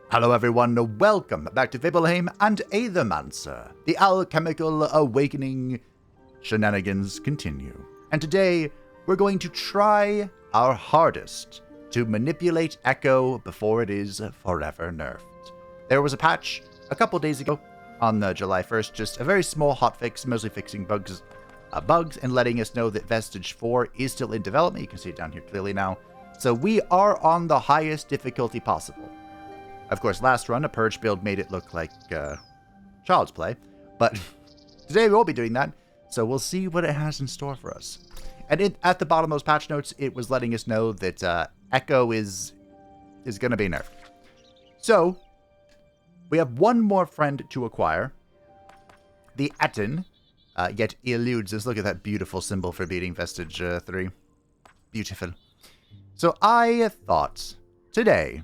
Hello everyone, welcome back to Fableheim and Aethermancer. The Alchemical Awakening shenanigans continue. And today, we're going to try our hardest to manipulate Echo before it is forever nerfed. There was a patch a couple days ago on July 1st, just a very small hotfix, mostly fixing bugs and letting us know that Vestige 4 is still in development. You can see it down here clearly now. So we are on the highest difficulty possible. Of course, last run, a purge build made it look like child's play, but today we won't be doing that, so we'll see what it has in store for us. And at the bottom of those patch notes, it was letting us know that Echo is going to be nerfed. So, we have one more friend to acquire. The Etten, yet eludes us. Look at that beautiful symbol for beating Vestige 3. Beautiful. So I thought today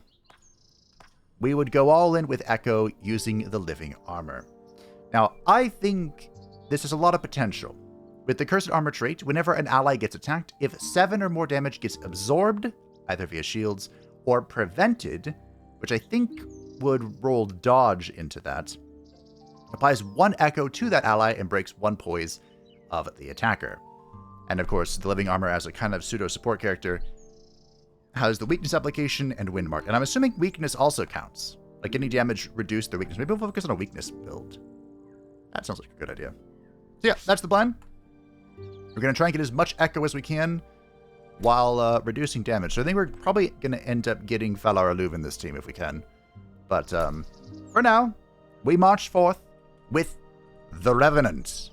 we would go all in with Echo using the living armor. Now, I think this has a lot of potential. With the Cursed Armor trait, whenever an ally gets attacked, if 7 or more damage gets absorbed, either via shields, or prevented, which I think would roll dodge into that, applies 1 Echo to that ally and breaks 1 poise of the attacker. And of course, the living armor as a kind of pseudo-support character has the weakness application and wind mark. And I'm assuming weakness also counts. Like any damage reduced their weakness. Maybe we'll focus on a weakness build. That sounds like a good idea. So yeah, that's the plan. We're going to try and get as much Echo as we can while reducing damage. So I think we're probably going to end up getting Falar Aluv in this team if we can. But for now, we march forth with the Revenant.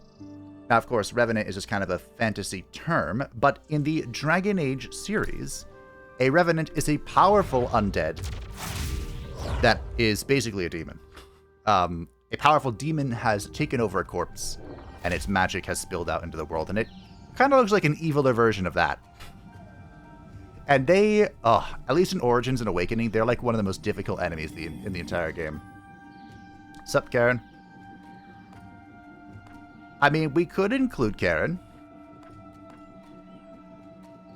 Now, of course, Revenant is just kind of a fantasy term, but in the Dragon Age series, a Revenant is a powerful undead that is basically a demon. A powerful demon has taken over a corpse, and its magic has spilled out into the world, and it kind of looks like an eviler version of that. And they, at least in Origins and Awakening, they're like one of the most difficult enemies in the entire game. Sup, Karen? I mean, we could include Karen.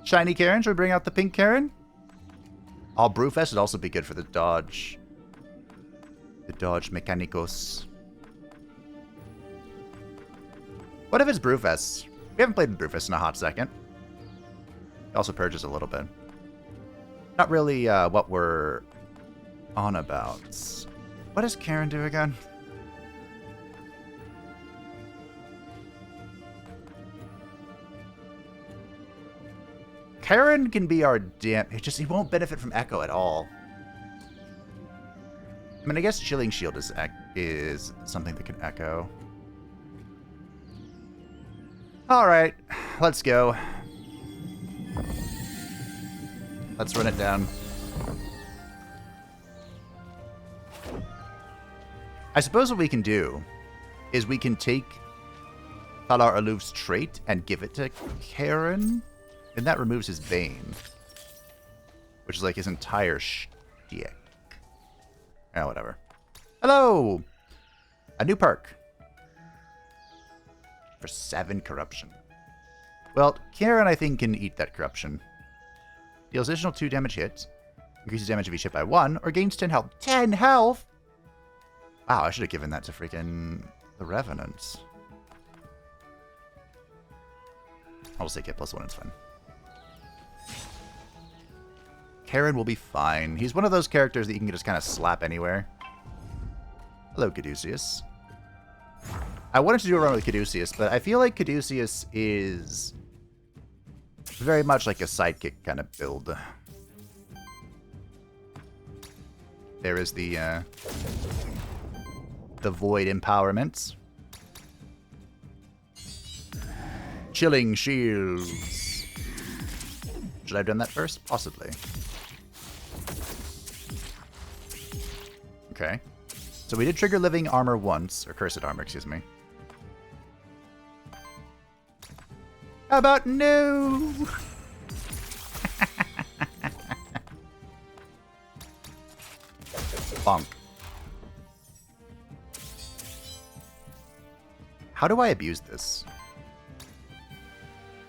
Shiny Karen, should we bring out the pink Karen? Oh, Brewfest would also be good for the dodge. The dodge mechanicos. What if it's Brewfest? We haven't played Brewfest in a hot second. It also purges a little bit. Not really what we're on about. What does Karen do again? Karen can be our he won't benefit from Echo at all. I mean, I guess Chilling Shield is something that can Echo. Alright, let's go. Let's run it down. I suppose what we can do is we can take Falar Aluv's trait and give it to Karen. And that removes his Bane. Which is like his entire shtick. Oh, whatever. Hello! A new perk. For 7 corruption. Well, Karen, I think, can eat that corruption. Deals additional 2 damage hits. Increases damage of each hit by 1. Or gains 10 health. 10 health?! Wow, I should have given that to freaking the Revenants. I'll just take it +1, it's fine. Karen will be fine. He's one of those characters that you can just kind of slap anywhere. Hello, Caduceus. I wanted to do a run with Caduceus, but I feel like Caduceus is very much like a sidekick kind of build. There is the Void Empowerment. Chilling Shields. Should I have done that first? Possibly. Okay. So we did trigger Living Armor once, or Cursed Armor, excuse me. How about no? Bonk. How do I abuse this?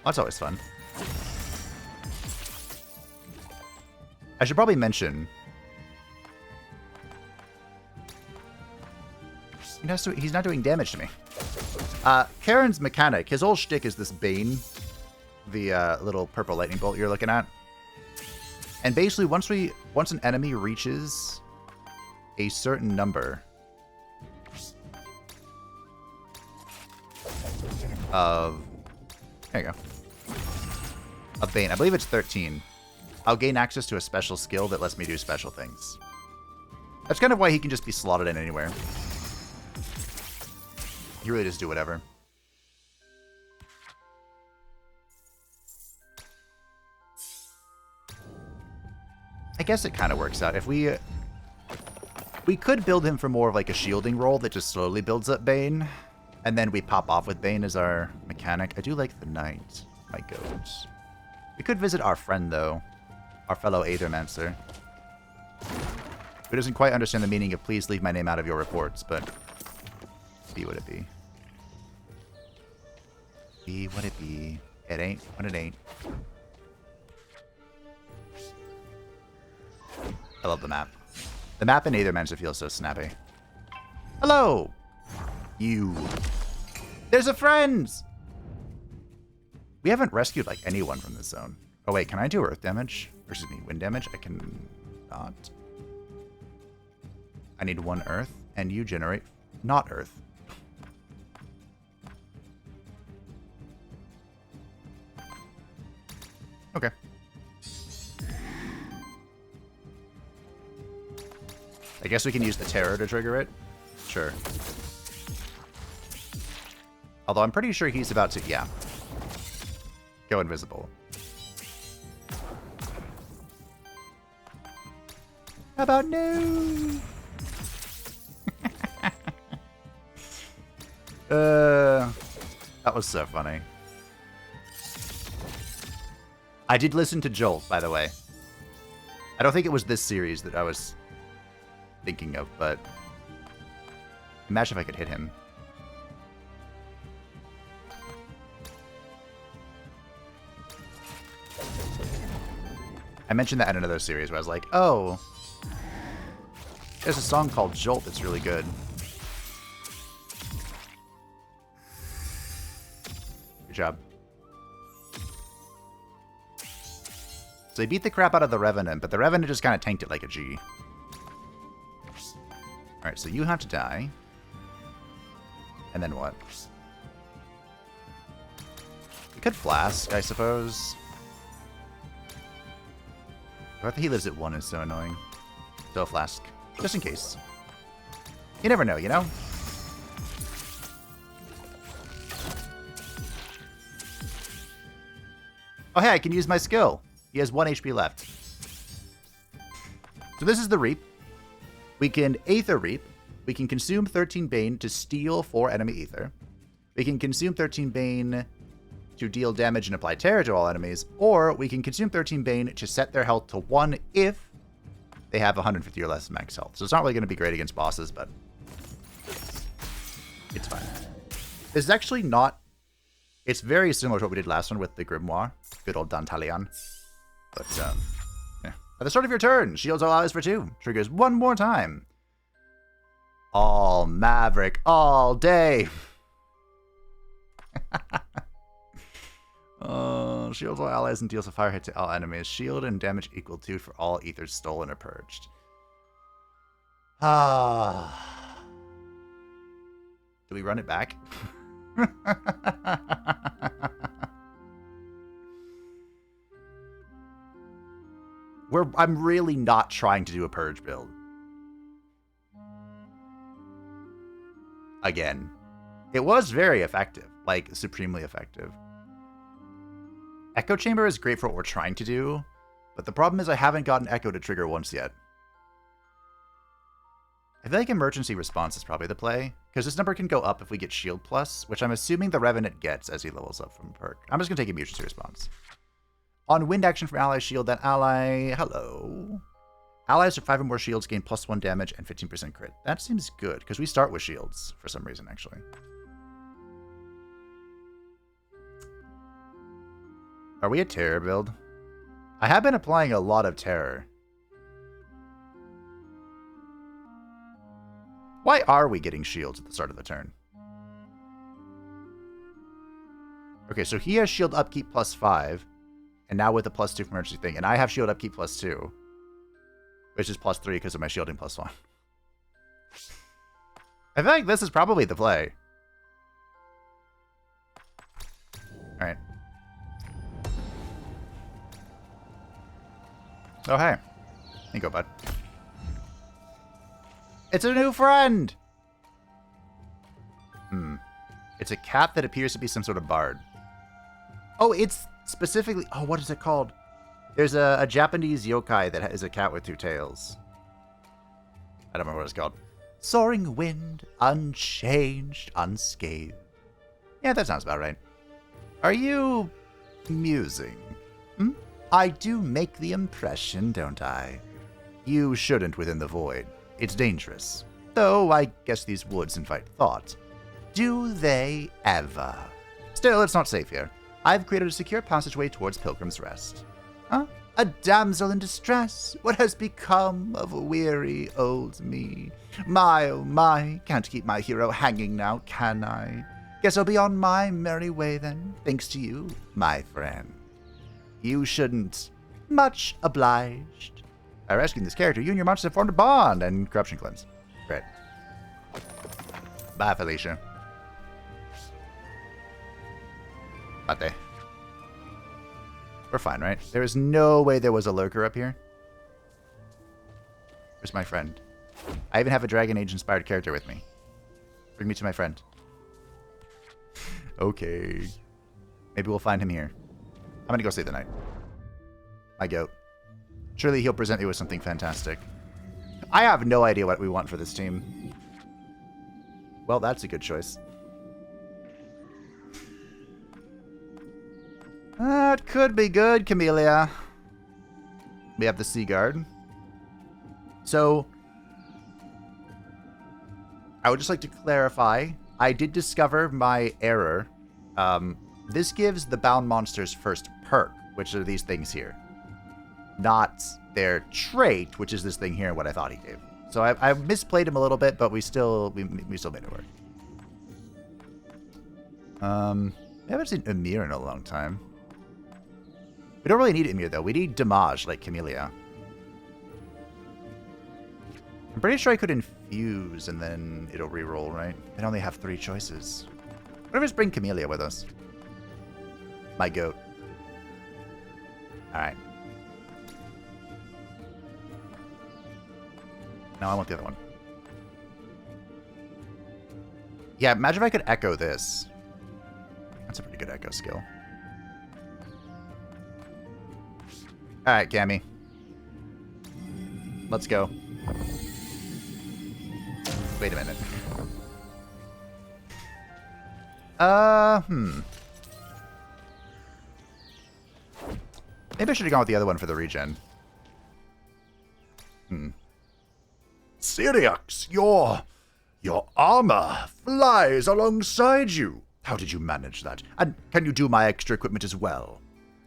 That's always fun. I should probably mention He's not doing damage to me. Karen's mechanic, his whole shtick is this Bane, the little purple lightning bolt you're looking at. And basically, once an enemy reaches a certain number of, there you go, of Bane, I believe it's 13, I'll gain access to a special skill that lets me do special things. That's kind of why he can just be slotted in anywhere. He really just do whatever. I guess it kind of works out. If we could build him for more of like a shielding role that just slowly builds up Bane, and then we pop off with Bane as our mechanic. I do like the knight, my goat. We could visit our friend though, our fellow Aethermancer, who doesn't quite understand the meaning of "please leave my name out of your reports," but be what it be. Be what it be. It ain't what it ain't. I love the map. The map in Aethermancer feels so snappy. Hello! You. There's a friend! We haven't rescued, like, anyone from this zone. Oh, wait, can I do earth damage? Or, excuse me, wind damage? I can not. I need 1 earth, and you generate not earth. Okay. I guess we can use the terror to trigger it. Sure. Although I'm pretty sure he's about to, yeah. Go invisible. How about no? That was so funny. I did listen to Jolt, by the way. I don't think it was this series that I was thinking of, but imagine if I could hit him. I mentioned that in another series where I was like, oh, there's a song called Jolt that's really good. Good job. So they beat the crap out of the Revenant, but the Revenant just kind of tanked it like a G. Alright, so you have to die. And then what? We could Flask, I suppose. The fact that he lives at 1 is so annoying. So Flask. Just in case. You never know, you know? Oh hey, I can use my skill. He has 1 HP left. So this is the Reap. We can Aether Reap. We can consume 13 Bane to steal 4 enemy Aether. We can consume 13 Bane to deal damage and apply terror to all enemies. Or we can consume 13 Bane to set their health to 1 if they have 150 or less max health. So it's not really going to be great against bosses, but it's fine. This is actually not... It's very similar to what we did last one with the Grimoire. Good old Dantalion. But, yeah. At the start of your turn, shields all allies for 2. Triggers 1 more time. All Maverick, all day. Shields all allies and deals a fire hit to all enemies. Shield and damage equal to for all ethers stolen or purged. Ah. Do we run it back? I'm really not trying to do a purge build. Again. It was very effective. Like, supremely effective. Echo Chamber is great for what we're trying to do, but the problem is I haven't gotten Echo to trigger once yet. I feel like Emergency Response is probably the play, because this number can go up if we get Shield Plus, which I'm assuming the Revenant gets as he levels up from perk. I'm just going to take Emergency Response. On wind action from ally shield, that ally... Hello. Allies with 5 or more shields gain +1 damage and 15% crit. That seems good, because we start with shields for some reason, actually. Are we a terror build? I have been applying a lot of terror. Why are we getting shields at the start of the turn? Okay, so he has shield upkeep +5, and now with a +2 from emergency thing, and I have shield upkeep +2, which is +3 because of my shielding +1. I think this is probably the play. Alright. Oh, hey. Here you go, bud. It's a new friend! It's a cat that appears to be some sort of bard. Oh, it's specifically... Oh, what is it called? There's a Japanese yokai that is a cat with 2 tails. I don't remember what it's called. Soaring wind, unchanged, unscathed. Yeah, that sounds about right. Are you... musing? I do make the impression, don't I? You shouldn't within the void. It's dangerous. Though I guess these woods invite thought. Do they ever? Still, it's not safe here. I've created a secure passageway towards Pilgrim's Rest. Huh? A damsel in distress? What has become of weary old me? My, oh my, can't keep my hero hanging now, can I? Guess I'll be on my merry way then, thanks to you, my friend. You shouldn't. Much obliged. By rescuing this character, you and your monsters have formed a bond and corruption cleanse. Great. Bye, Felicia. Bate. We're fine, right? There is no way there was a lurker up here. Where's my friend? I even have a Dragon Age-inspired character with me. Bring me to my friend. Okay. Maybe we'll find him here. I'm gonna go stay the night. My goat. Surely he'll present me with something fantastic. I have no idea what we want for this team. Well, that's a good choice. That could be good, Camellia. We have the Sea Guard. So, I would just like to clarify, I did discover my error. This gives the bound monsters first perk, which are these things here. Not their trait, which is this thing here, what I thought he gave. So I misplayed him a little bit, but we still made it work. I haven't seen Emir in a long time. We don't really need Emir, though. We need Damage, like Camellia. I'm pretty sure I could infuse, and then it'll reroll, right? I only have 3 choices. What if we just bring Camellia with us? My goat. Alright. No, I want the other one. Yeah, imagine if I could echo this. That's a pretty good echo skill. Alright, Cammy. Let's go. Wait a minute. Maybe I should have gone with the other one for the regen. Syriax, your armor flies alongside you. How did you manage that? And can you do my extra equipment as well?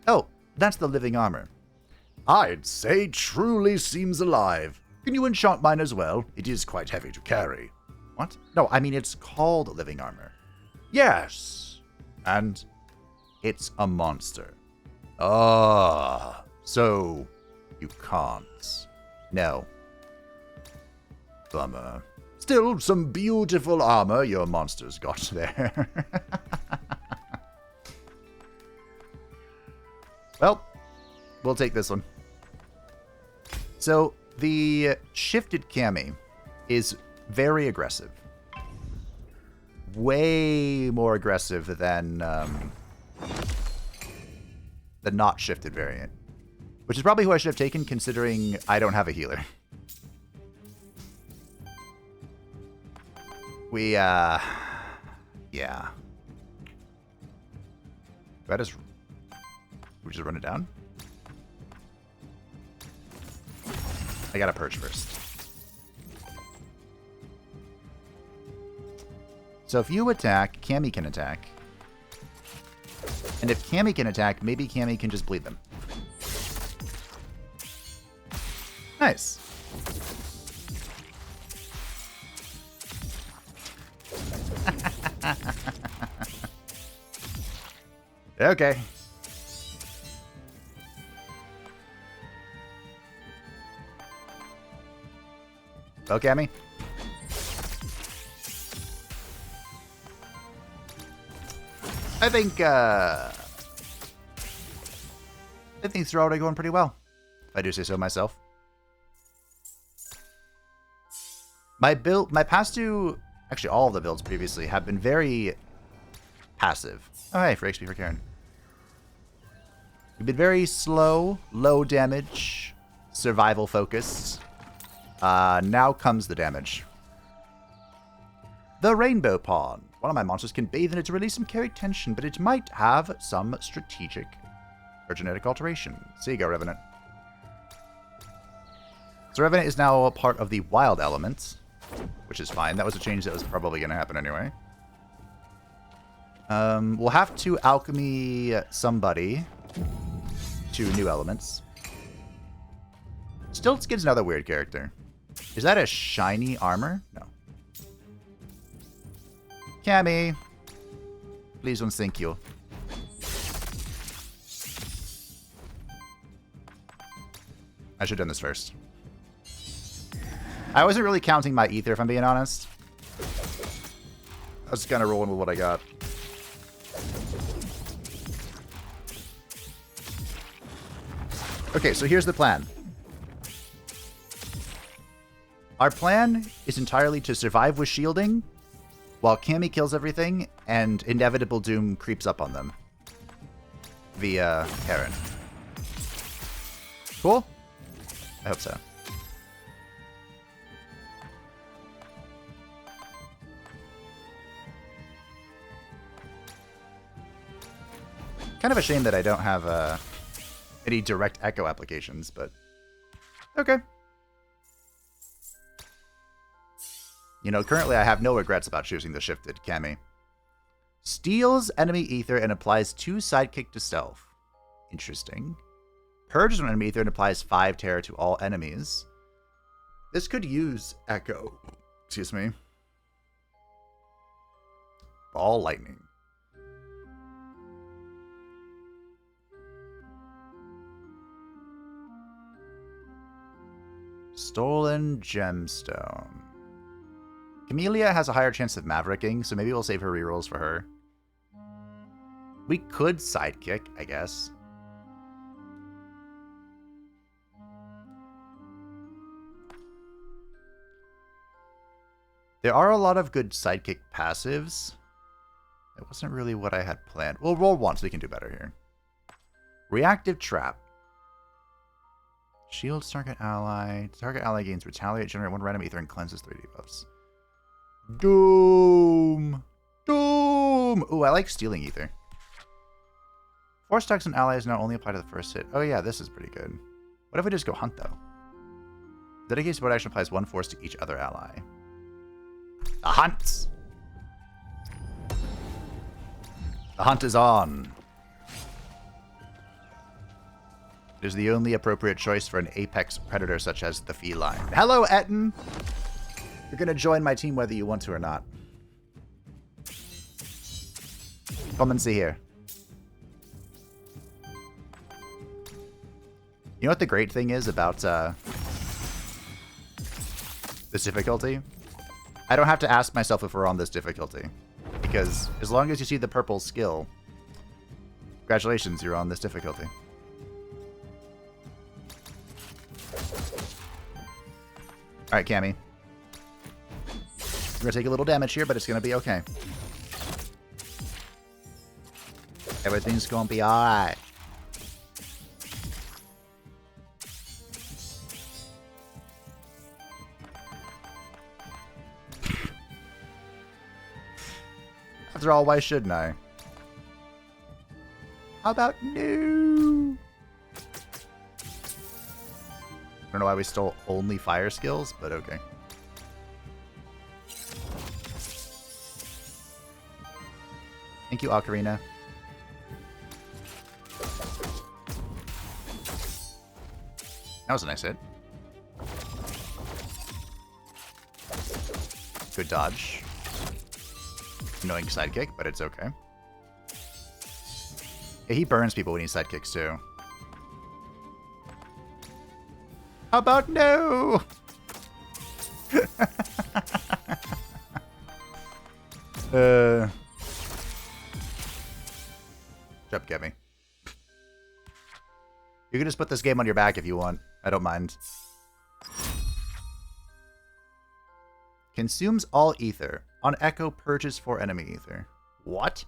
Oh, that's the living armor. I'd say truly seems alive. Can you enchant mine as well? It is quite heavy to carry. What? No, I mean it's called living armor. Yes. And it's a monster. Ah, so you can't. No. Bummer. Still, some beautiful armor your monster's got there. Well, we'll take this one. So, the shifted Cammy is very aggressive. Way more aggressive than the not shifted variant. Which is probably who I should have taken, considering I don't have a healer. Yeah. Do I just... we just run it down? I gotta purge first. So if you attack, Cammy can attack. And if Cammy can attack, maybe Cammy can just bleed them. Nice. Okay. Okay, me. I think things are already going pretty well, if I do say so myself. My past two, actually all of the builds previously, have been very passive. Oh, hey, for XP for Karen. We've been very slow, low damage, survival focused. Now comes the damage. The Rainbow Pawn. One of my monsters can bathe in it to release some chaotic tension, but it might have some strategic or genetic alteration. So you go, Revenant. So Revenant is now a part of the wild elements, which is fine. That was a change that was probably going to happen anyway. We'll have to alchemy somebody to new elements. Stiltskid's another weird character. Is that a shiny armor? No. Cammy, please don't thank you. I should have done this first. I wasn't really counting my ether, if I'm being honest. I was kind of rolling with what I got. Okay, so here's the plan. Our plan is entirely to survive with shielding, while Cammy kills everything, and inevitable doom creeps up on them. Via Karen. Cool? I hope so. Kind of a shame that I don't have any direct echo applications, but okay. You know, currently I have no regrets about choosing the shifted Cammy. Steals enemy ether and applies 2 sidekick to stealth. Interesting. Purges on enemy ether and applies 5 terror to all enemies. This could use echo. Excuse me. Ball lightning. Stolen gemstone. Camellia has a higher chance of mavericking, so maybe we'll save her rerolls for her. We could sidekick, I guess. There are a lot of good sidekick passives. That wasn't really what I had planned. We'll roll once, we can do better here. Reactive Trap. Shields target ally. Target ally gains retaliate, generate 1 random ether, and cleanses 3 debuffs. Doom! Doom! Ooh, I like stealing ether. Force attacks on allies now only apply to the first hit. Oh yeah, this is pretty good. What if we just go hunt, though? Dedicated support action applies 1 force to each other ally. The hunt! The hunt is on. It is the only appropriate choice for an apex predator such as the feline. Hello, Etten! You're going to join my team whether you want to or not. Come and see here. You know what the great thing is about this difficulty? I don't have to ask myself if we're on this difficulty. Because as long as you see the purple skill, congratulations, you're on this difficulty. Alright, Cammy. We're going to take a little damage here, but it's going to be okay. Everything's going to be alright. After all, why shouldn't I? How about no? I don't know why we stole only fire skills, but okay. Thank you, Ocarina. That was a nice hit. Good dodge. Annoying sidekick, but it's okay. Yeah, he burns people when he sidekicks too. How about no? Jump, get me. You can just put this game on your back if you want. I don't mind. Consumes all ether. On Echo, purges 4 enemy ether. What?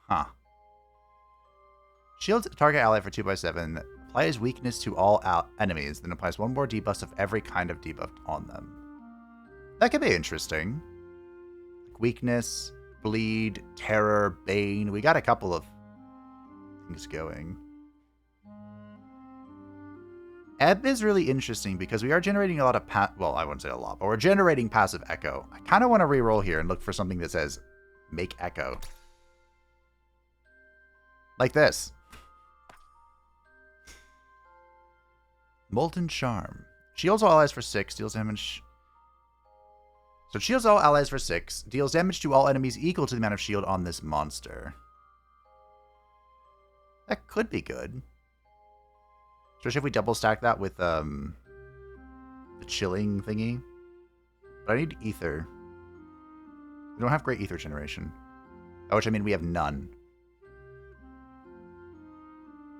Huh. Shields target ally for 2x7. Applies weakness to all enemies, then applies 1 more debuff of every kind of debuff on them. That could be interesting. Like weakness, bleed, terror, bane. We got a couple of things going. Ebb is really interesting because we are generating a lot of well, I wouldn't say a lot, but we're generating passive echo. I kind of want to reroll here and look for something that says make echo. Like this. Molten Charm. Shields all allies for 6, deals damage. So shields all allies for 6, deals damage to all enemies equal to the amount of shield on this monster. That could be good. Especially if we double stack that with the chilling thingy. But I need ether. We don't have great ether generation. By which I mean we have none.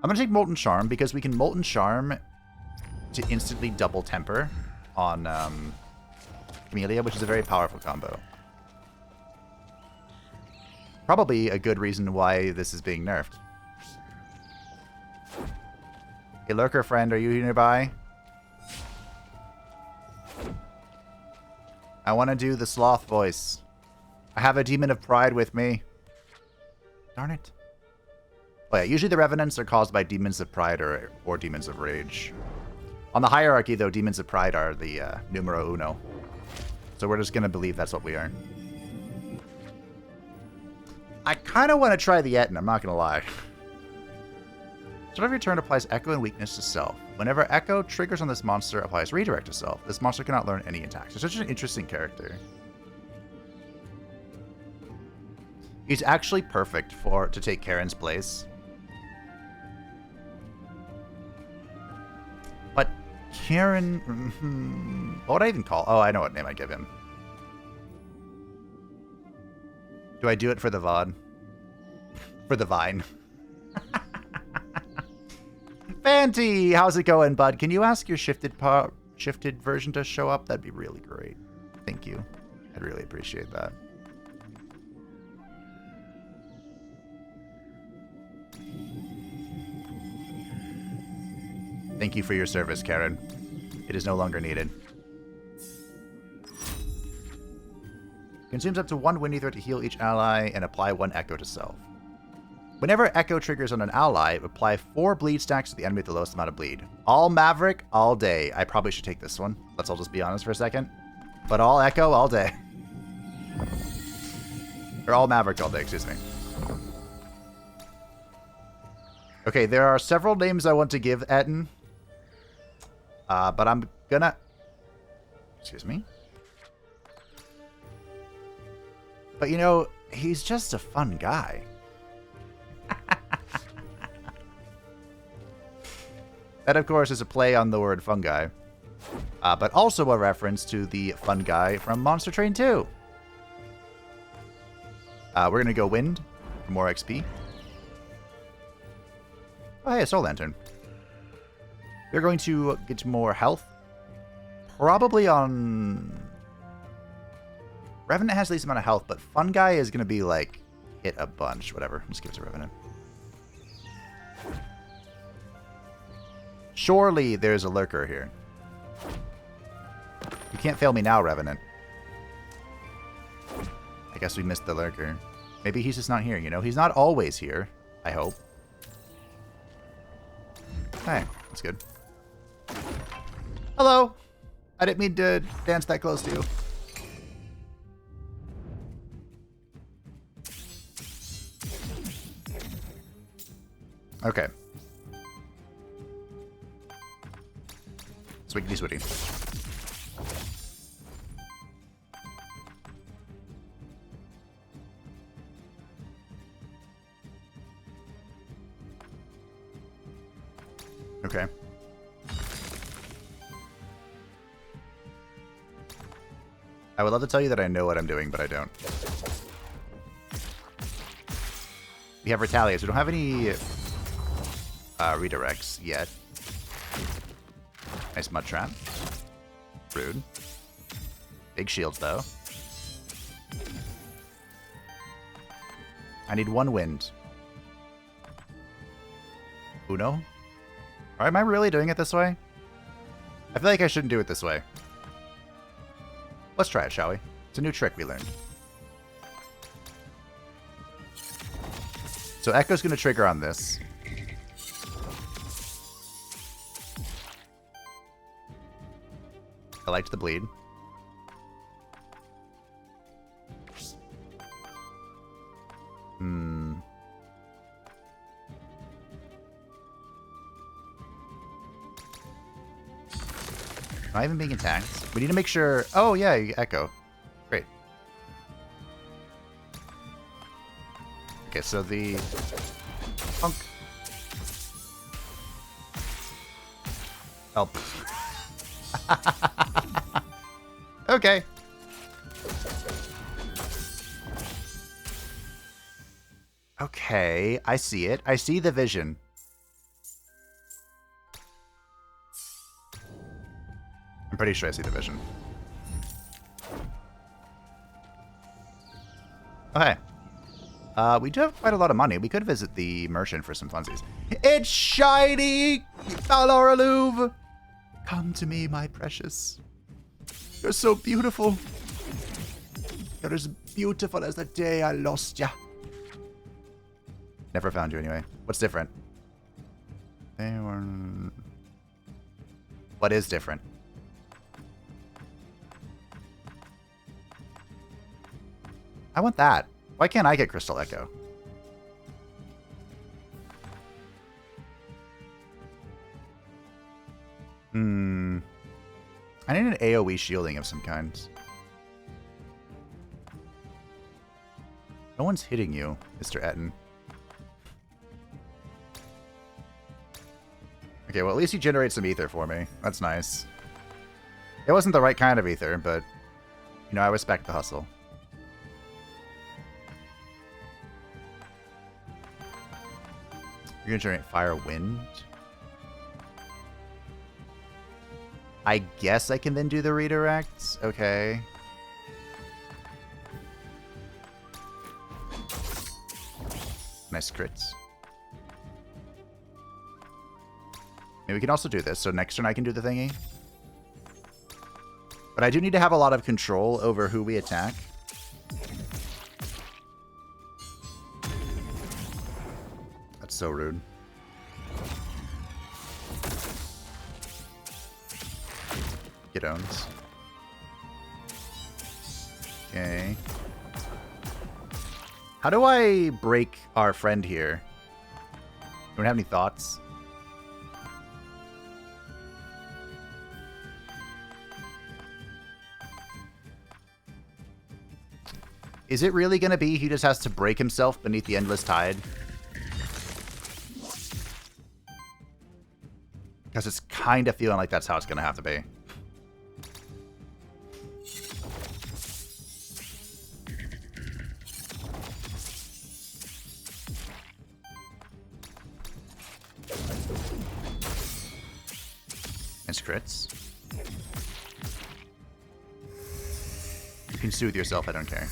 I'm going to take Molten Charm because we can Molten Charm to instantly double temper on Camellia, which is a very powerful combo. Probably a good reason why this is being nerfed. Hey, lurker friend, are you nearby? I want to do the sloth voice. I have a demon of pride with me. Darn it. Oh yeah, usually the revenants are caused by demons of pride or demons of rage. On the hierarchy, though, demons of pride are the numero uno. So we're just going to believe that's what we are. I kind of want to try the Etten, I'm not going to lie. Start of your turn applies Echo and Weakness to self. Whenever Echo triggers on this monster, applies Redirect to self. This monster cannot learn any attacks. It's such an interesting character. He's actually perfect to take Karen's place. But Karen... what would I even call? Oh, I know what name I'd give him. Do I do it for the VOD? For the Vine. Fantie, how's it going, bud? Can you ask your shifted version to show up? That'd be really great. Thank you. I'd really appreciate that. Thank you for your service, Karen. It is no longer needed. Consumes up to 1 wind ether to heal each ally and apply 1 echo to self. Whenever echo triggers on an ally, apply 4 bleed stacks to the enemy with the lowest amount of bleed. All Maverick, all day. I probably should take this one. Let's all just be honest for a second. But all echo, all day. Or all Maverick, all day, excuse me. Okay, there are several names I want to give Etten. But I'm gonna... Excuse me. But you know, he's just a fun guy. That, of course, is a play on the word fungi. But also a reference to the fun guy from Monster Train 2. We're going to go Wind for more XP. Oh, hey, a Soul Lantern. We're going to get more health. Probably on... Revenant has the least amount of health, but Fun Guy is going to be, like, hit a bunch. Whatever. Let's give it to Revenant. Surely there's a lurker here. You can't fail me now, Revenant. I guess we missed the lurker. Maybe he's just not here, you know? He's not always here, I hope. Hey, that's good. Hello! I didn't mean to dance that close to you. Okay. Swiggity switty. Okay. I would love to tell you that I know what I'm doing, but I don't. We have retaliates. We don't have any redirects yet. Nice mud trap. Rude. Big shields, though. I need one wind. Uno? Or am I really doing it this way? I feel like I shouldn't do it this way. Let's try it, shall we? It's a new trick we learned. So Echo's going to trigger on this. I liked the bleed. Am I even being attacked? We need to make sure... Oh, yeah, Echo. Great. Okay, so the... Punk. Oh. Okay. Okay, I see it. I see the vision. I'm pretty sure I see the vision. Okay. We do have quite a lot of money. We could visit the merchant for some funsies. It's shiny! Valor. Come to me, my precious. You're so beautiful. You're as beautiful as the day I lost ya. Never found you anyway. What's different? What is different? I want that. Why can't I get Crystal Echo? I need an AoE shielding of some kind. No one's hitting you, Mr. Etten. Okay, well, at least you generate some ether for me. That's nice. It wasn't the right kind of ether, but, you know, I respect the hustle. You're gonna generate fire wind? I guess I can then do the redirects? Okay. Nice crits. Maybe we can also do this, so next turn I can do the thingy. But I do need to have a lot of control over who we attack. That's so rude. Get owned. Okay. How do I break our friend here? Don't have any thoughts? Is it really going to be he just has to break himself beneath the Endless Tide? Because it's kind of feeling like that's how it's going to have to be. Nice crits. You can soothe yourself, I don't care.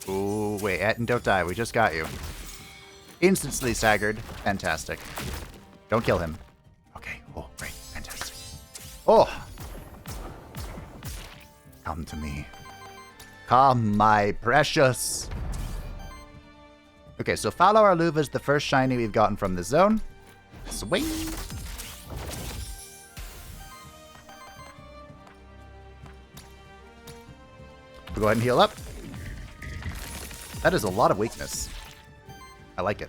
Ooh, wait, Etten, don't die. We just got you. Instantly staggered. Fantastic. Don't kill him. Okay. Oh, great. Fantastic. Oh! Come to me. Come, my precious. Okay, so Follow Our Luva is the first shiny we've gotten from the zone. Sweet. We'll go ahead and heal up. That is a lot of weakness. I like it.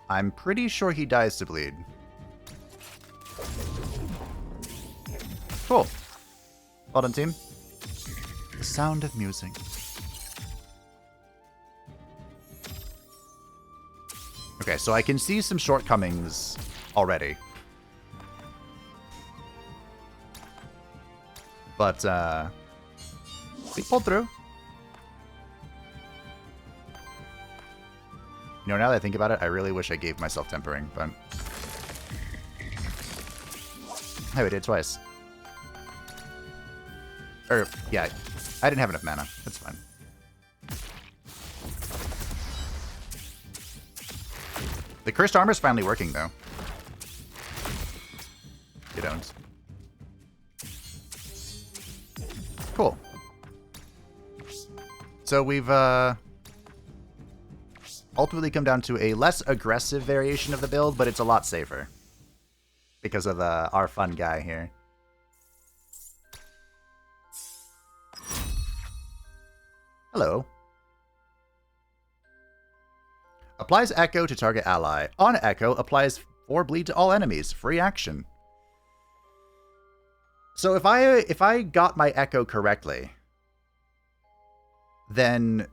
I'm pretty sure he dies to bleed. Cool. Well done, team. The sound of musing. Okay, so I can see some shortcomings already. But, we pulled through. You know, now that I think about it, I really wish I gave myself tempering, but... Hey, we did it twice. Or, yeah, I didn't have enough mana. That's fine. The cursed armor's finally working, though. You don't. Cool. So we've ultimately come down to a less aggressive variation of the build, but it's a lot safer because of our fun guy here. Hello. Applies Echo to target ally. On Echo, applies 4 bleed to all enemies. Free action. So if I got my Echo correctly, then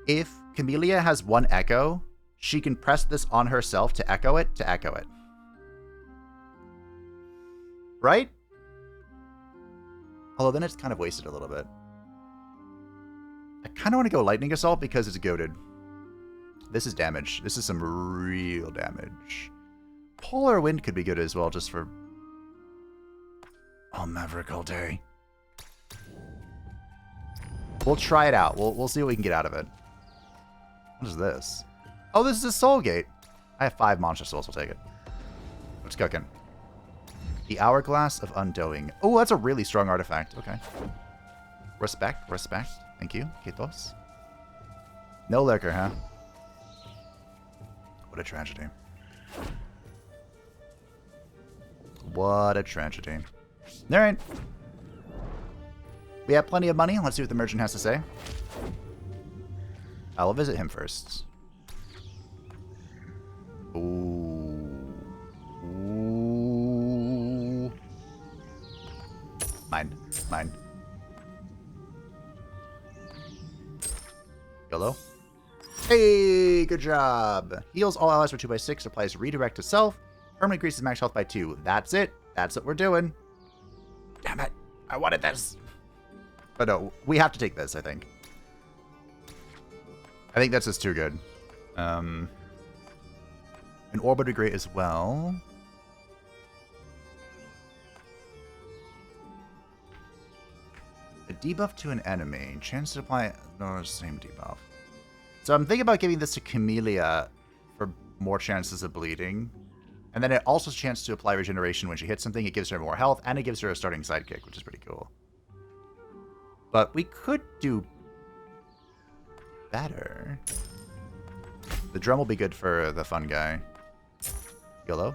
if Camellia has 1 Echo, she can press this on herself to echo it. Right? Although then it's kind of wasted a little bit. I kind of want to go Lightning Assault because it's goated. This is damage. This is some real damage. Polar Wind could be good as well, just for... Oh, Maverick all day. We'll try it out. We'll see what we can get out of it. What is this? Oh, this is a Soul Gate. I have 5 Monster Souls. We'll take it. What's cooking? The Hourglass of Undoing. Oh, that's a really strong artifact. Okay. Respect. Thank you, Kitos. No Lurker, huh? What a tragedy. What a tragedy. Alright. We have plenty of money. Let's see what the merchant has to say. I will visit him first. Ooh. Ooh. Mine. YOLO. Hey, good job. Heals all allies for 2/6, applies redirect to self, permanently increases max health by 2. That's it. That's what we're doing. Damn it. I wanted this. But no, we have to take this, I think. I think that's just too good. An Orb would be great as well. A debuff to an enemy. Chance to apply... No, same debuff. So I'm thinking about giving this to Camellia for more chances of bleeding. And then it also has a chance to apply regeneration when she hits something. It gives her more health, and it gives her a starting sidekick, which is pretty cool. But we could do better. The drum will be good for the fun guy. YOLO.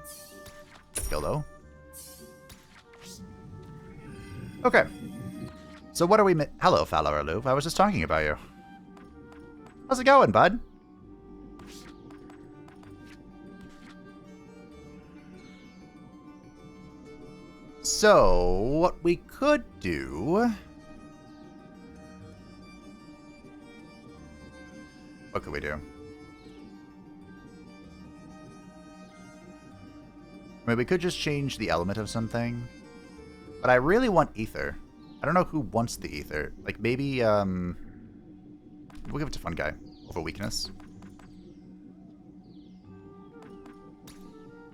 Okay. So what are we... Hello, Fallower Loop. I was just talking about you. How's it going, bud? So, what we could do... What could we do? I mean, we could just change the element of something. But I really want Ether. I don't know who wants the Ether. Like, maybe, we'll give it to Fun Guy over Weakness.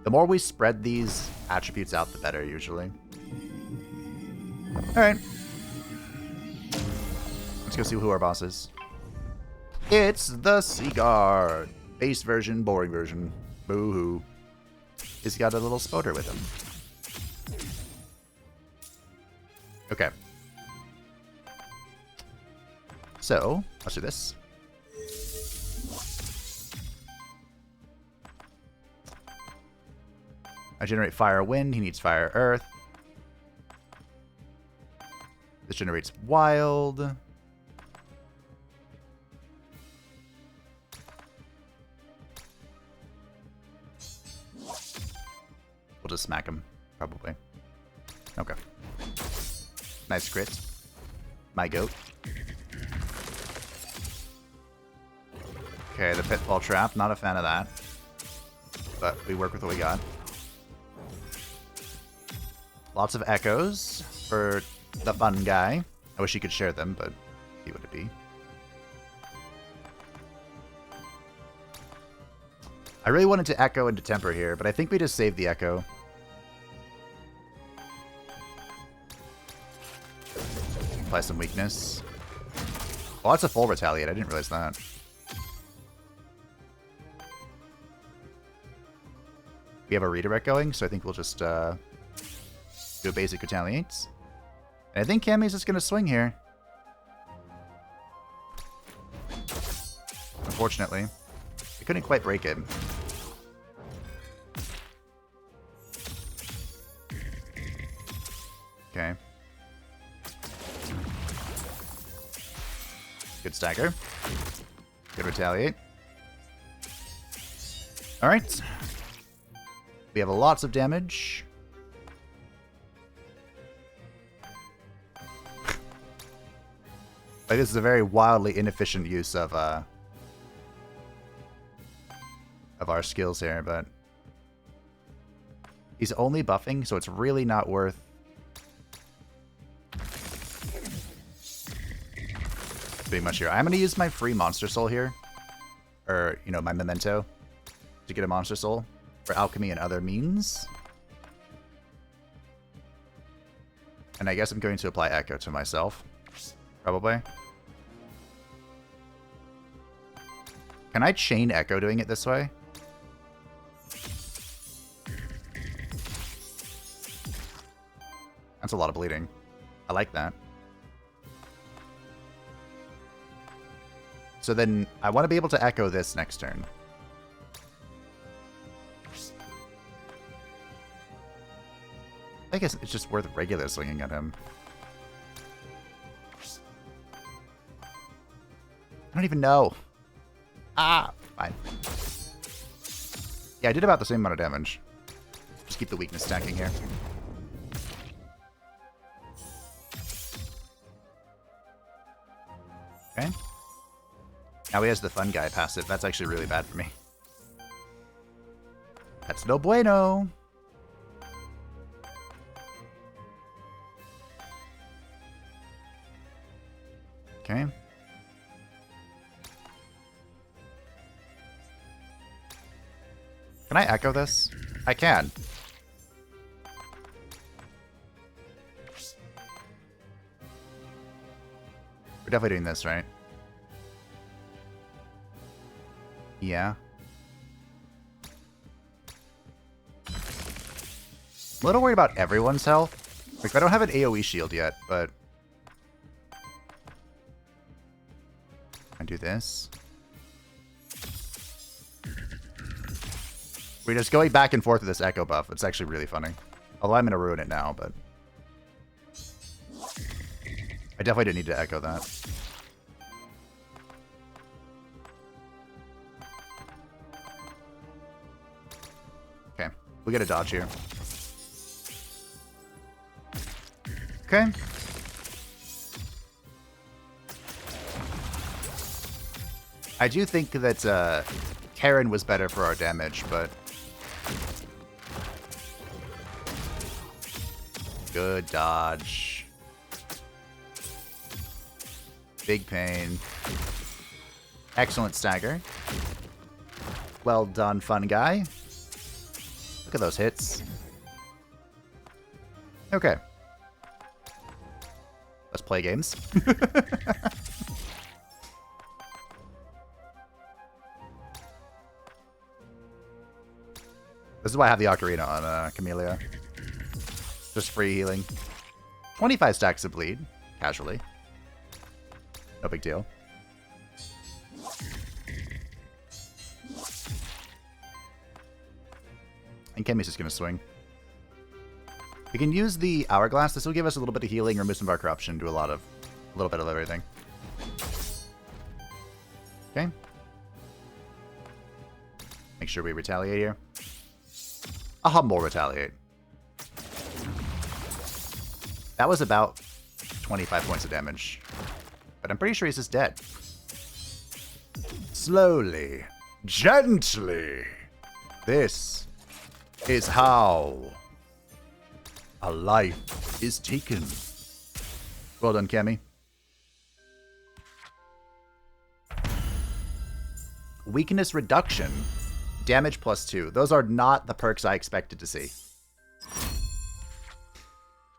The more we spread these attributes out, the better, usually. Alright. Let's go see who our boss is. It's the Seaguard. Base version, boring version. Boo-hoo. He's got a little spoder with him. Okay. So, let's do this. I generate fire, wind. He needs fire, earth. This generates wild. We'll just smack him, probably. Okay. Nice crit. My goat. Okay, the Pitfall Trap. Not a fan of that. But we work with what we got. Lots of echoes for the fun guy. I wish he could share them, but he would it be. I really wanted to echo into temper here, but I think we just saved the echo. Apply some weakness. Oh, that's a full retaliate. I didn't realize that. We have a redirect going, so I think we'll just do a basic retaliates. And I think Cammy's just going to swing here. Unfortunately. We couldn't quite break it. Okay. Good stagger. Good retaliate. Alright. We have lots of damage. Like, this is a very wildly inefficient use of our skills here, but he's only buffing, so it's really not worth doing much here. I'm going to use my free monster soul here, or, you know, my memento to get a monster soul for alchemy and other means. And I guess I'm going to apply echo to myself, probably. Can I chain echo doing it this way? That's a lot of bleeding. I like that. So then I want to be able to echo this next turn. I guess it's just worth regular swinging at him. I don't even know. Ah, fine. Yeah, I did about the same amount of damage. Just keep the weakness stacking here. Okay. Now he has the fun guy passive. That's actually really bad for me. That's no bueno. Okay. Can I echo this? I can. We're definitely doing this, right? Yeah. I'm a little worried about everyone's health. Like, I don't have an AoE shield yet, but I do this. We're just going back and forth with this echo buff. It's actually really funny. Although I'm going to ruin it now, but I definitely didn't need to echo that. Okay, we get a dodge here. Okay. I do think that Karen was better for our damage, but good dodge. Big pain. Excellent stagger. Well done, fun guy. Look at those hits. Okay. Let's play games. This is why I have the Ocarina on Camellia. Just free healing. 25 stacks of bleed. Casually. No big deal. And Kemi's just going to swing. We can use the Hourglass. This will give us a little bit of healing, remove some of our corruption, do a little bit of everything. Okay. Make sure we retaliate here. A humble retaliate. That was about 25 points of damage. But I'm pretty sure he's just dead. Slowly. Gently. This is how a life is taken. Well done, Cammy. Weakness reduction. Damage +2. Those are not the perks I expected to see.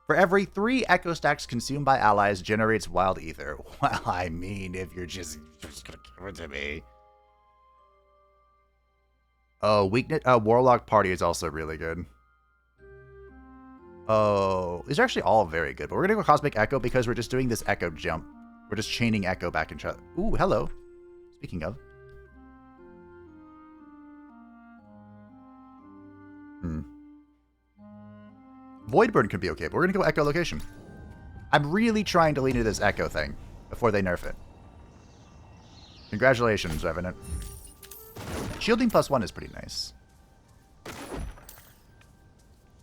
For every 3 echo stacks consumed by allies generates wild ether. Well, I mean, if you're just gonna give it to me. Oh, weakness. Warlock Party is also really good. Oh, these are actually all very good. But we're gonna go Cosmic Echo because we're just doing this echo jump. We're just chaining echo back into each other. Ooh, hello. Speaking of. Voidburn could be okay, but we're gonna go Echo Location. I'm really trying to lean into this Echo thing before they nerf it. Congratulations, Revenant. Shielding +1 is pretty nice.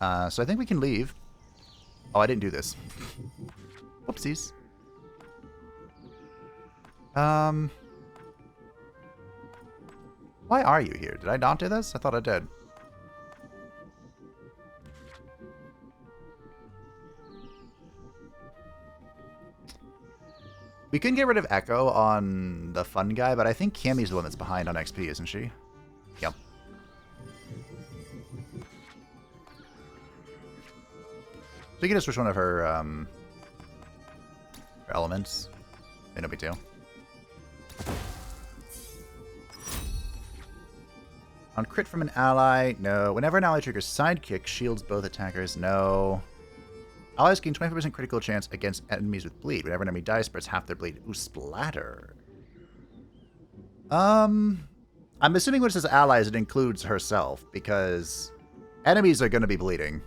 So I think we can leave. Oh, I didn't do this. Whoopsies. Why are you here? Did I not do this? I thought I did. We can get rid of Echo on the fun guy, but I think Cammy's the one that's behind on XP, isn't she? Yep. So you can just switch one of her elements. No big deal. On crit from an ally, no. Whenever an ally triggers sidekick, shields both attackers, no. Allies gain 25% critical chance against enemies with bleed. Whenever an enemy dies, spreads half their bleed. Ooh, splatter. I'm assuming when it says allies, it includes herself, because enemies are going to be bleeding.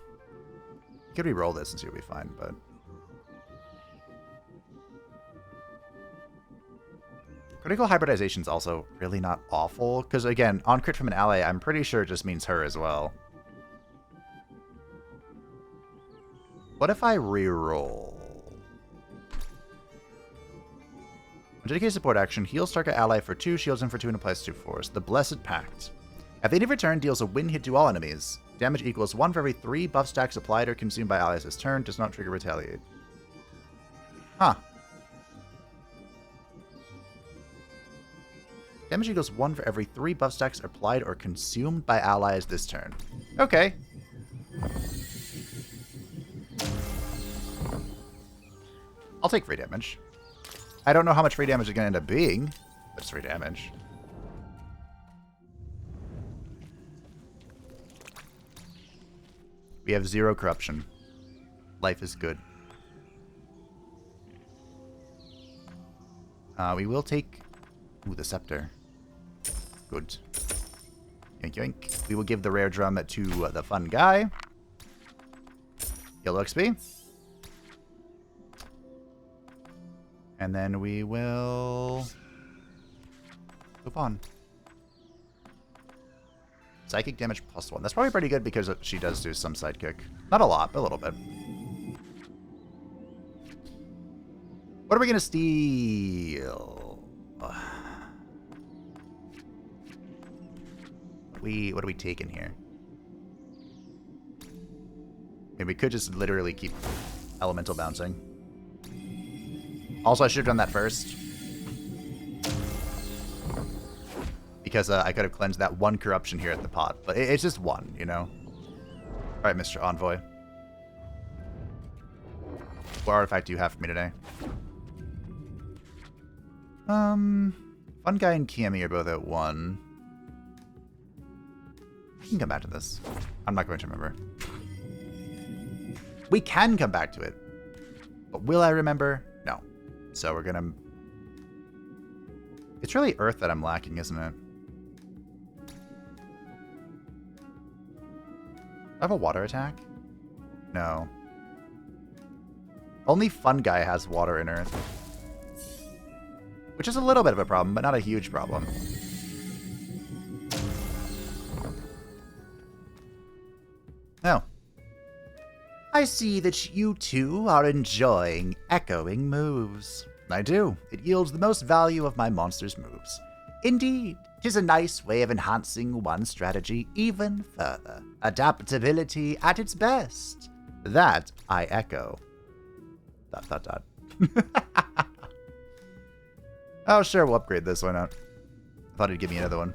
Could re-roll this and see what we find, but... Critical hybridization is also really not awful, because again, on crit from an ally, I'm pretty sure it just means her as well. What if I re-roll? Dedicated support action, heals target ally for 2, shields him for 2, and applies 2 force. The Blessed Pact. At the end of your turn, deals a wind hit to all enemies. Damage equals 1 for every 3 buff stacks applied or consumed by allies this turn. Does not trigger retaliate. Huh. Damage equals 1 for every 3 buff stacks applied or consumed by allies this turn. Okay. I'll take free damage. I don't know how much free damage is going to end up being, but it's free damage. We have 0 corruption. Life is good. We will take... Ooh, the scepter. Good. Yoink, yoink. We will give the rare drum to the fun guy. Yellow XP. And then we will move on. Psychic damage +1. That's probably pretty good because she does do some sidekick. Not a lot, but a little bit. What are we going to steal? What are we taking here? Maybe we could just literally keep elemental bouncing. Also, I should have done that first. Because I could have cleansed that 1 corruption here at the pot. But it's just 1, you know? Alright, Mr. Envoy. What artifact do you have for me today? Fun Guy and Cammy are both at 1. We can come back to this. I'm not going to remember. We can come back to it. But will I remember? No. So we're gonna... It's really Earth that I'm lacking, isn't it? I have a water attack? No. Only Fun Guy has water in Earth. Which is a little bit of a problem, but not a huge problem. Oh. I see that you two are enjoying echoing moves. I do. It yields the most value of my monster's moves. Indeed, 'tis a nice way of enhancing one's strategy even further. Adaptability at its best. That I echo. ... Oh, sure, we'll upgrade this. Why not? I thought it'd give me another one.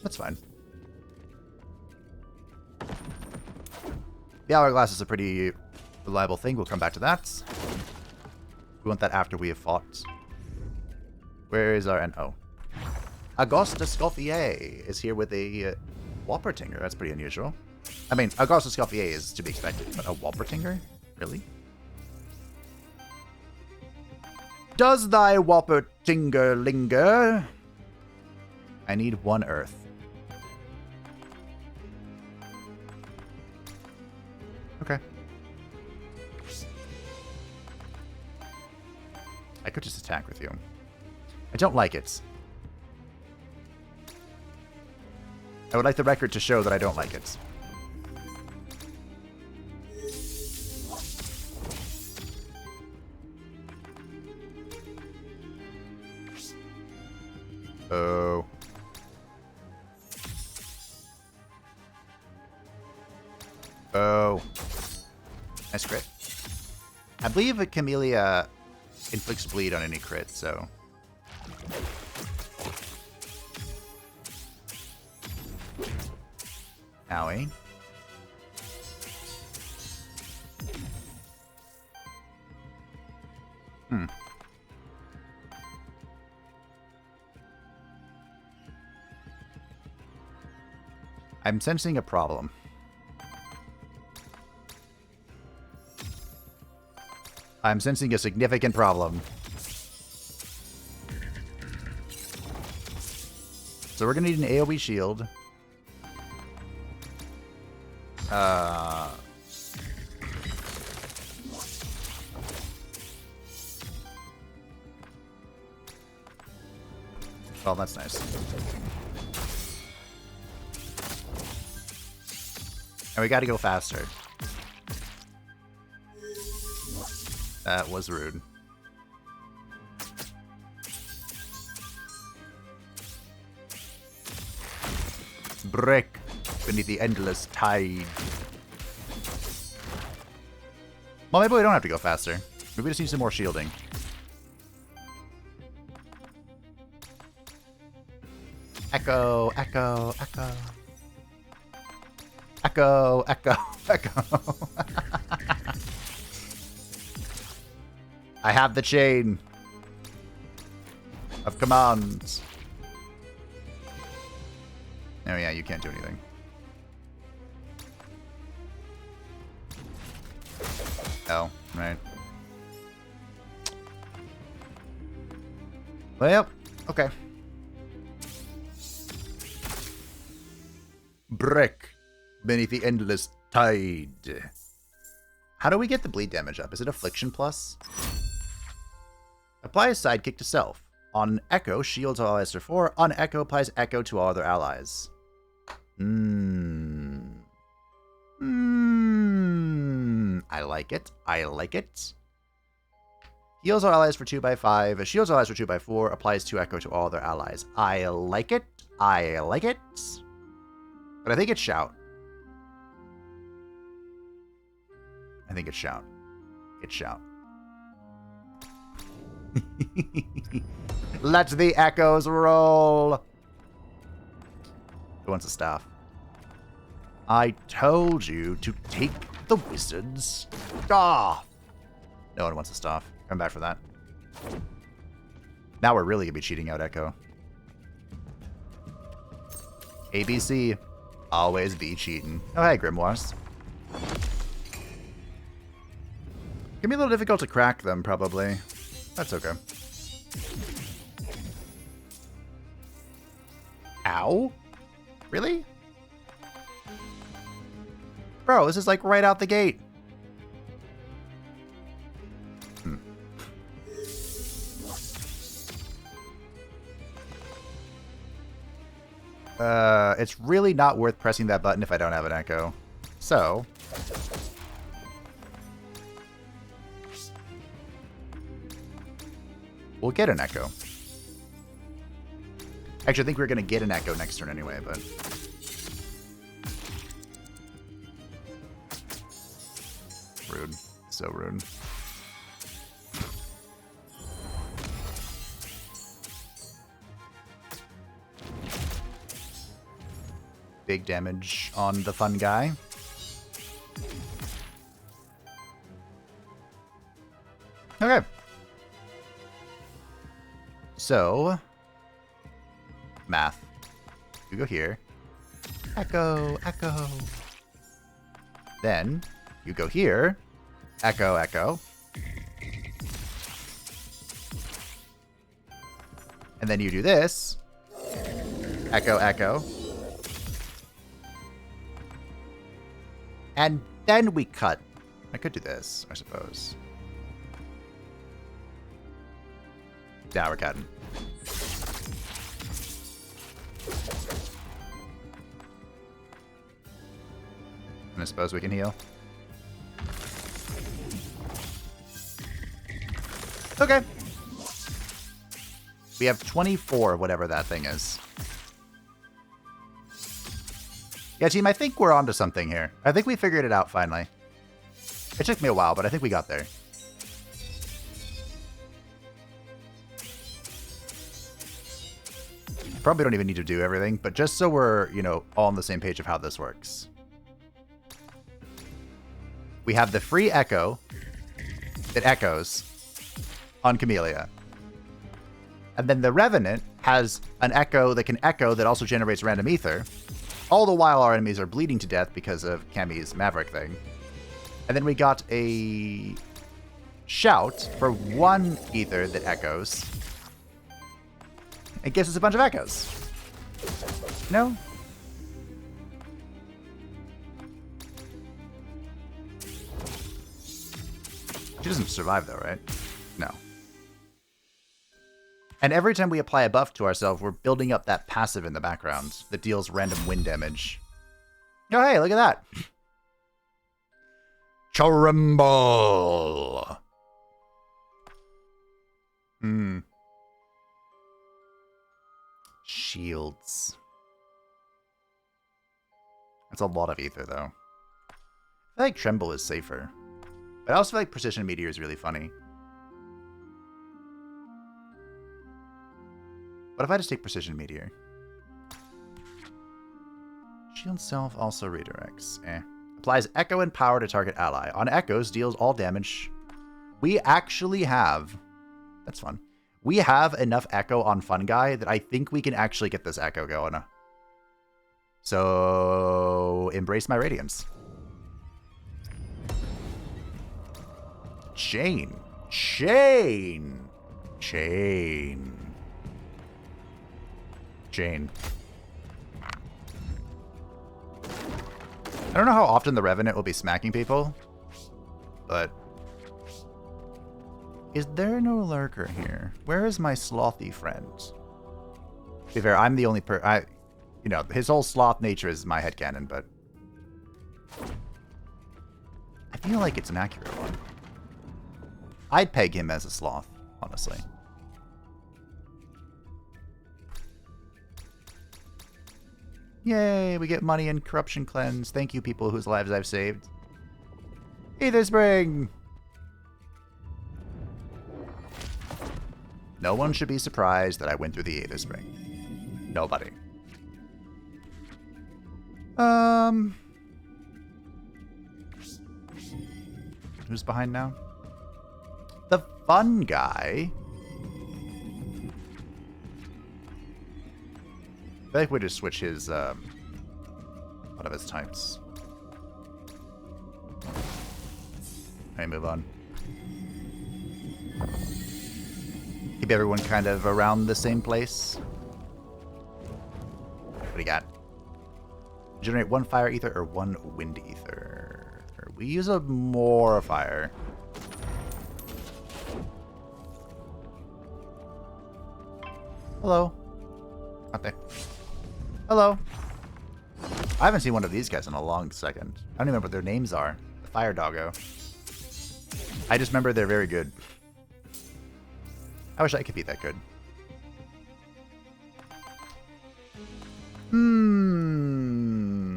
That's fine. The hourglass is a pretty reliable thing. We'll come back to that. We want that after we have fought. Where is our NO? Augusta Scoffier is here with a Whoppertinger. That's pretty unusual. I mean, Augusta Scoffier is to be expected, but a Whoppertinger? Really? Does thy Whoppertinger linger? I need 1 earth. Okay. I could just attack with you. I don't like it. I would like the record to show that I don't like it. Oh. Oh. Nice crit. I believe a Camellia inflicts bleed on any crit, so... Owie. I'm sensing a problem. I'm sensing a significant problem. So we're gonna need an AoE shield. Well, that's nice. And we gotta go faster. That was rude. Brick beneath the endless tide. Well, maybe we don't have to go faster. Maybe we just need some more shielding. Echo, echo, echo. Echo, echo, echo. I have the chain of commands. Oh yeah, you can't do anything. Oh, right. Well, okay. Brick beneath the endless tide. How do we get the bleed damage up? Is it Affliction Plus? Apply a sidekick to self. On Echo, shields all allies for 4. On Echo, applies Echo to all other allies. I like it. I like it. Heals all allies for 2x5. Shields all allies for 2x4. Applies 2 Echo to all other allies. I like it. I like it. But I think it's Shout. I think it's Shout. It's Shout. Let the echoes roll. Who wants a staff? I told you to take the wizard's staff. No one wants a staff. Come back for that. Now we're really gonna be cheating out Echo. ABC. Always be cheating. Oh, hey, Grimoires. Gonna be a little difficult to crack them, probably. That's okay. Ow? Really? Bro, this is like right out the gate. It's really not worth pressing that button if I don't have an Echo. So... we'll get an Echo. Actually, I think we're going to get an echo next turn anyway, but... Rude. So rude. Big damage on the fun guy. Okay. So, math. You go here. Echo, echo. Then, you go here. Echo, echo. And then you do this. Echo, echo. And then we cut. I could do this, I suppose. Now we're cutting. And I suppose we can heal. Okay. We have 24, whatever that thing is. Yeah, team, I think we're onto something here. I think we figured it out finally. It took me a while, but I think we got there. Probably don't even need to do everything, but just so we're, you know, all on the same page of how this works. We have the free echo that echoes on Camellia. And then the Revenant has an echo that can echo that also generates random ether. All the while our enemies are bleeding to death because of Cammy's Maverick thing. And then we got a shout for one ether that echoes. It gives us a bunch of echoes. No? She doesn't survive though, right? No. And every time we apply a buff to ourselves, we're building up that passive in the background that deals random wind damage. Oh, hey, look at that. Chernobog. Shields. That's a lot of ether, though. I feel like Tremble is safer. But I also feel like Precision Meteor is really funny. What if I just take Precision Meteor? Shield self also redirects. Applies Echo and Power to target ally. On Echoes, deals all damage. We actually have... That's fun. We have enough Echo on Fun Guy that I think we can actually get this Echo going. So... Embrace my Radiance. Chain. Chain. Chain. Chain. I don't know how often the Revenant will be smacking people, but... Is there no lurker here? Where is my slothy friend? To be fair, I'm the only you know, his whole sloth nature is my headcanon, but... I feel like it's an accurate one. I'd peg him as a sloth, honestly. Yay, we get money and corruption cleanse. Thank you, people whose lives I've saved. Aether Spring! No one should be surprised that I went through the Aether Spring. Nobody. Who's behind now? The fun guy. I feel like we just switch his, one of his types. Okay, move on. Keep everyone kind of around the same place. What do you got? Generate one fire ether or one wind ether. We use a more fire. Hello. Out there. Hello. I haven't seen one of these guys in a long second. I don't even remember what their names are. The Fire Doggo. I just remember they're very good. I wish I could be that good. Hmm.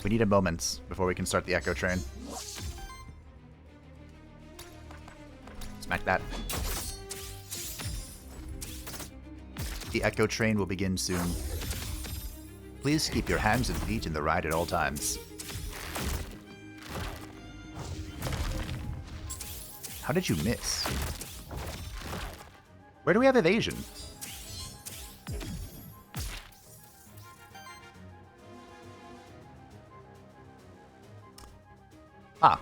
We need a moment before we can start the Echo Train. Smack that. The Echo Train will begin soon. Please keep your hands and feet in the ride at all times. How did you miss? Where do we have evasion? Ah.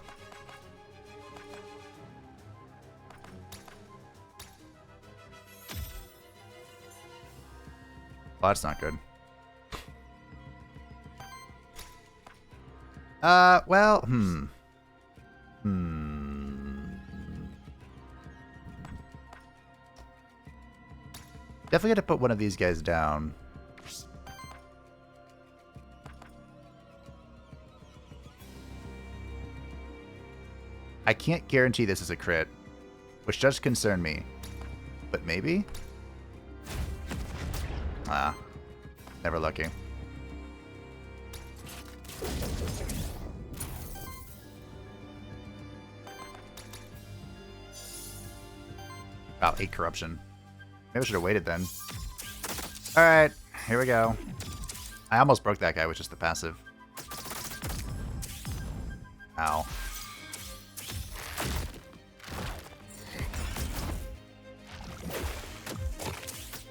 Well, that's not good. Well, Definitely gotta put one of these guys down. I can't guarantee this is a crit, which does concern me. But maybe? Ah. Never lucky. Wow, 8 corruption. Maybe I should have waited then. Alright, here we go. I almost broke that guy with just the passive. Ow.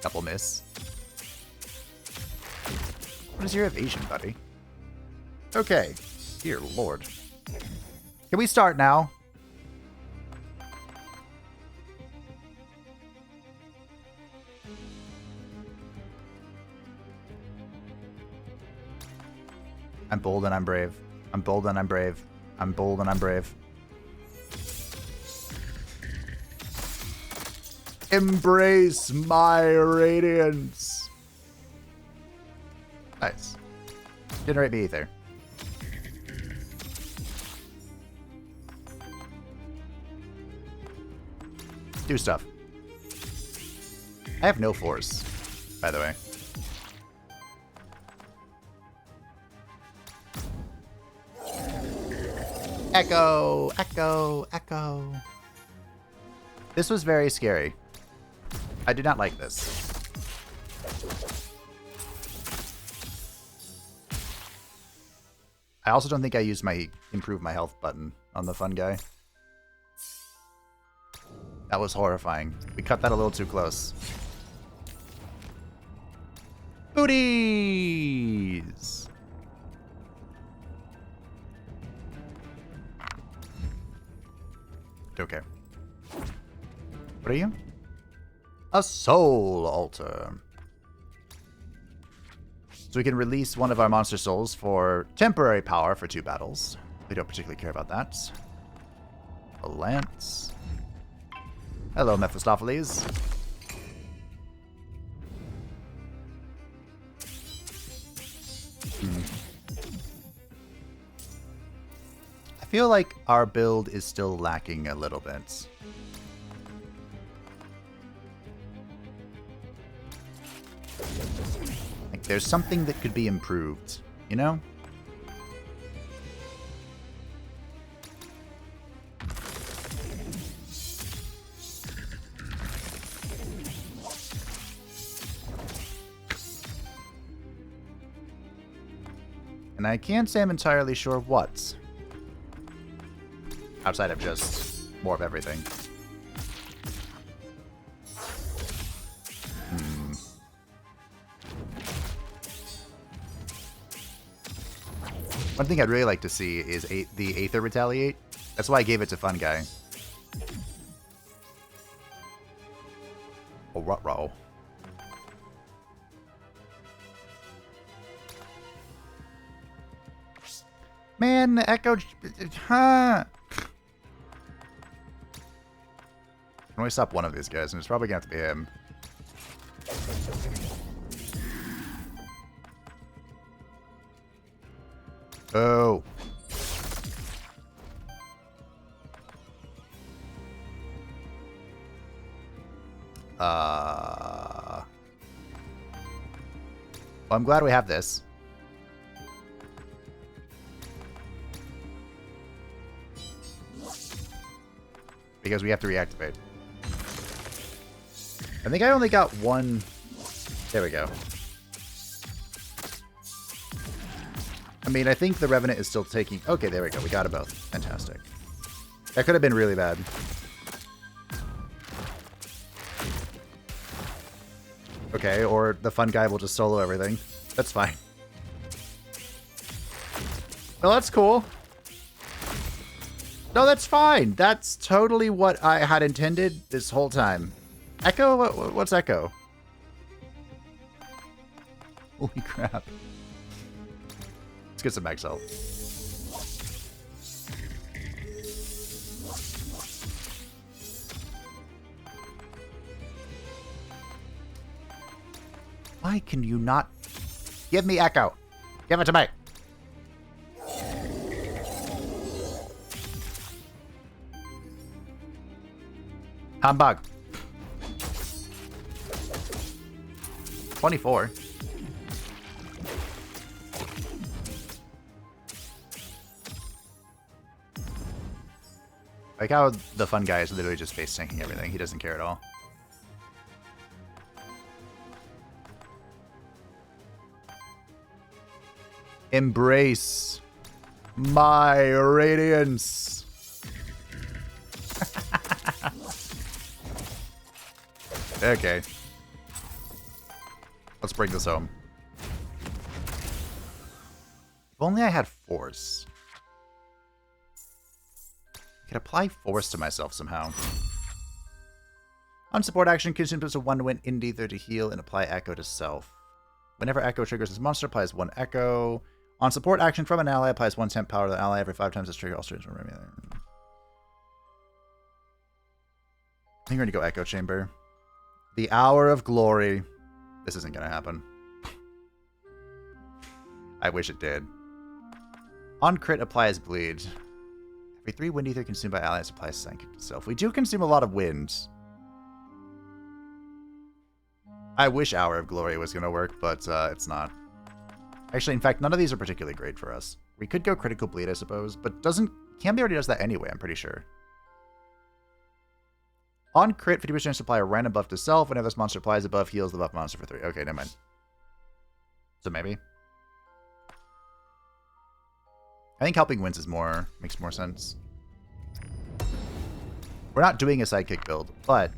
Double miss. What is your evasion, buddy? Okay. Dear Lord. Can we start now? I'm bold and I'm brave. I'm bold and I'm brave. I'm bold and I'm brave. Embrace my radiance. Nice. Generate me ether. Do stuff. I have no force, by the way. Echo! Echo! Echo! This was very scary. I do not like this. I also don't think I used my improve my health button on the fun guy. That was horrifying. We cut that a little too close. Booties! Okay. What are you? A soul altar. So we can release one of our monster souls for temporary power for 2 battles. We don't particularly care about that. A lance. Hello, Mephistopheles. I feel like our build is still lacking a little bit. Like, there's something that could be improved, you know? And I can't say I'm entirely sure what. Outside of just more of everything. One thing I'd really like to see is the Aether Retaliate. That's why I gave it to Fun Guy. Oh, ruh-roh. Man, Echo... Huh? Can we stop one of these guys? And it's probably going to have to be him. Oh. Well, I'm glad we have this. Because we have to reactivate. I think I only got one. There we go. I mean, I think the Revenant is still taking... Okay, there we go. We got it both. Fantastic. That could have been really bad. Okay, or the fun guy will just solo everything. That's fine. Well, that's cool. No, that's fine. That's totally what I had intended this whole time. Echo? What's Echo? Holy crap. Let's get some max health. Why can you not... Give me Echo. Give it to me. Humbug. 24. Like how the fun guy is literally just face tanking everything. He doesn't care at all. Embrace my radiance. Okay. Let's bring this home. If only I had force. I could apply force to myself somehow. On support action, consume plus a 1 to win in ether to heal and apply echo to self. Whenever echo triggers this monster, applies 1 echo. On support action from an ally, applies 1 temp power to the ally every 5 times this trigger. Also, I think we're going to go Echo Chamber. The Hour of Glory. This isn't going to happen. I wish it did. On crit, applies Bleed. Every 3 wind ether consumed by allies applies Psychic to self. We do consume a lot of wind. I wish Hour of Glory was going to work, but it's not. Actually, in fact, none of these are particularly great for us. We could go Critical Bleed, I suppose, but Camby already does that anyway, I'm pretty sure. On crit, 50% supply a random buff to self. Whenever this monster applies a buff, heals the buff monster for 3. Okay, never mind. So maybe. I think helping wins makes more sense. We're not doing a sidekick build, but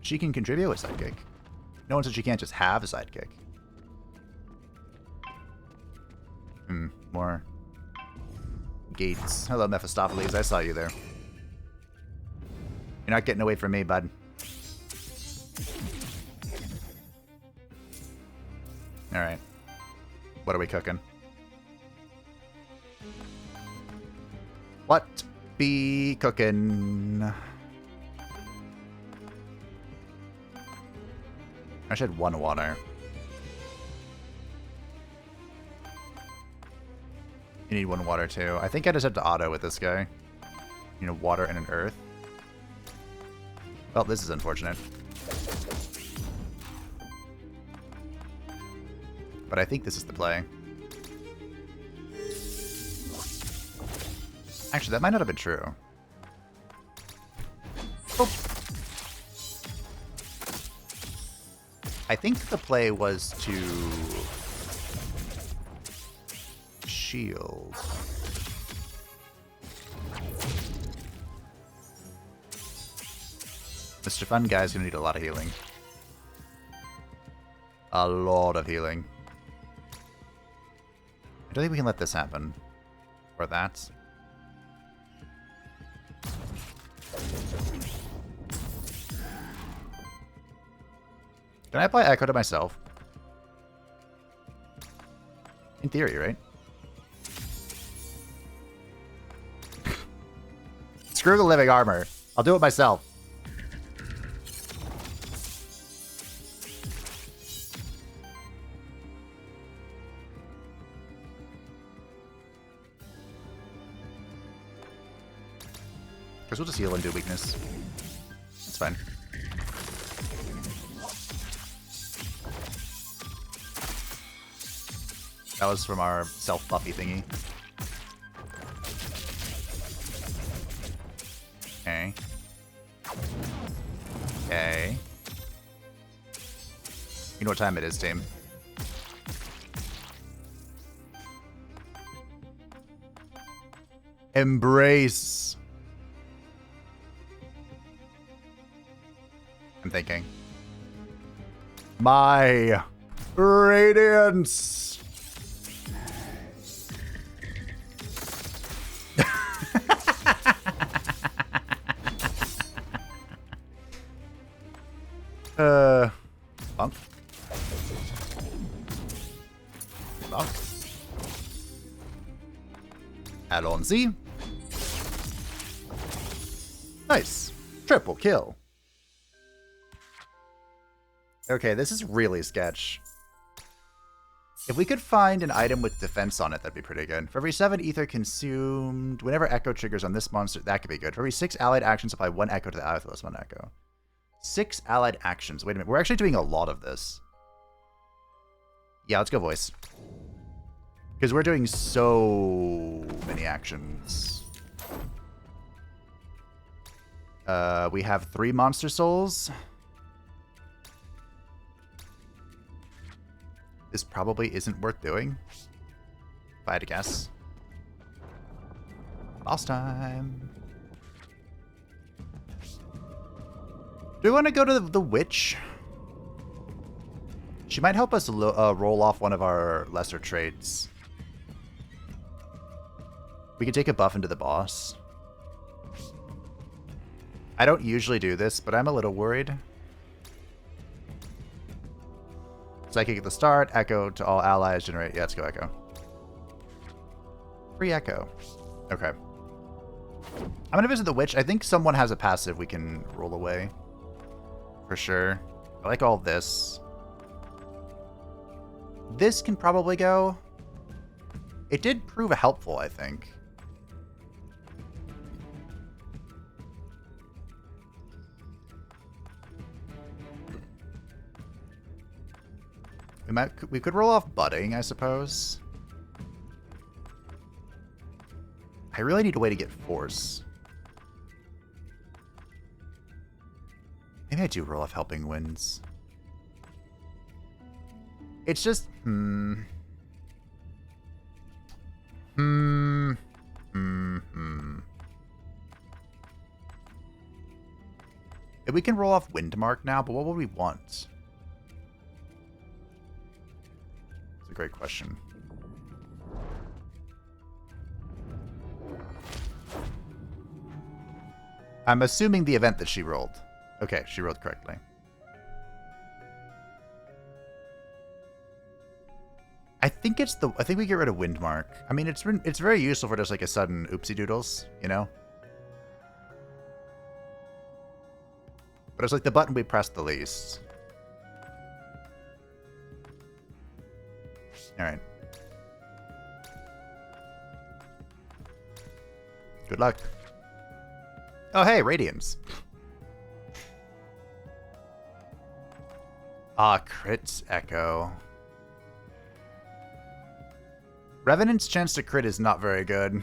she can contribute a sidekick. No one said she can't just have a sidekick. More gates. Hello, Mephistopheles. I saw you there. You're not getting away from me, bud. Alright. What are we cooking? What be cooking? I should have 1 water. You need 1 water too. I think I just have to auto with this guy. You know, water and an earth. Well, this is unfortunate. But I think this is the play. Actually, that might not have been true. Oh. I think the play was to shield. Mr. Fun Guy's gonna need a lot of healing. A lot of healing. I don't think we can let this happen. Or that. Can I apply Echo to myself? In theory, right? Screw the living armor. I'll do it myself. Guess we'll just heal and do weakness. That's fine. That was from our self-buffy thingy. Okay. Okay. You know what time it is, team. Embrace. I'm thinking. My radiance. Bunk. Bunk. Alonzi. Nice. Triple kill. Okay, this is really sketch. If we could find an item with defense on it, that'd be pretty good. For every 7 ether consumed, whenever echo triggers on this monster, that could be good. For every 6 allied actions, apply 1 echo to the ally with less 1 echo. 6 allied actions. Wait a minute, we're actually doing a lot of this. Yeah, let's go voice. Because we're doing so many actions. We have 3 monster souls. This probably isn't worth doing, if I had to guess. Boss time. Do we want to go to the witch? She might help us roll off one of our lesser traits. We could take a buff into the boss. I don't usually do this, but I'm a little worried. Psychic at the start, echo to all allies, generate. Yeah, let's go echo. Free echo. Okay. I'm gonna visit the witch. I think someone has a passive we can roll away. For sure. I like all this. This can probably go. It did prove helpful, I think. We could roll off budding, I suppose. I really need a way to get force. Maybe I do roll off helping winds. It's just If we can roll off Windmark now, but what would we want? A great question. I'm assuming the event that she rolled. Okay, she rolled correctly. I think we get rid of Windmark. I mean, it's very useful for just like a sudden oopsie doodles, you know? But it's like the button we pressed the least. Alright. Good luck. Oh, hey, Radiance. Ah, crit echo. Revenant's chance to crit is not very good.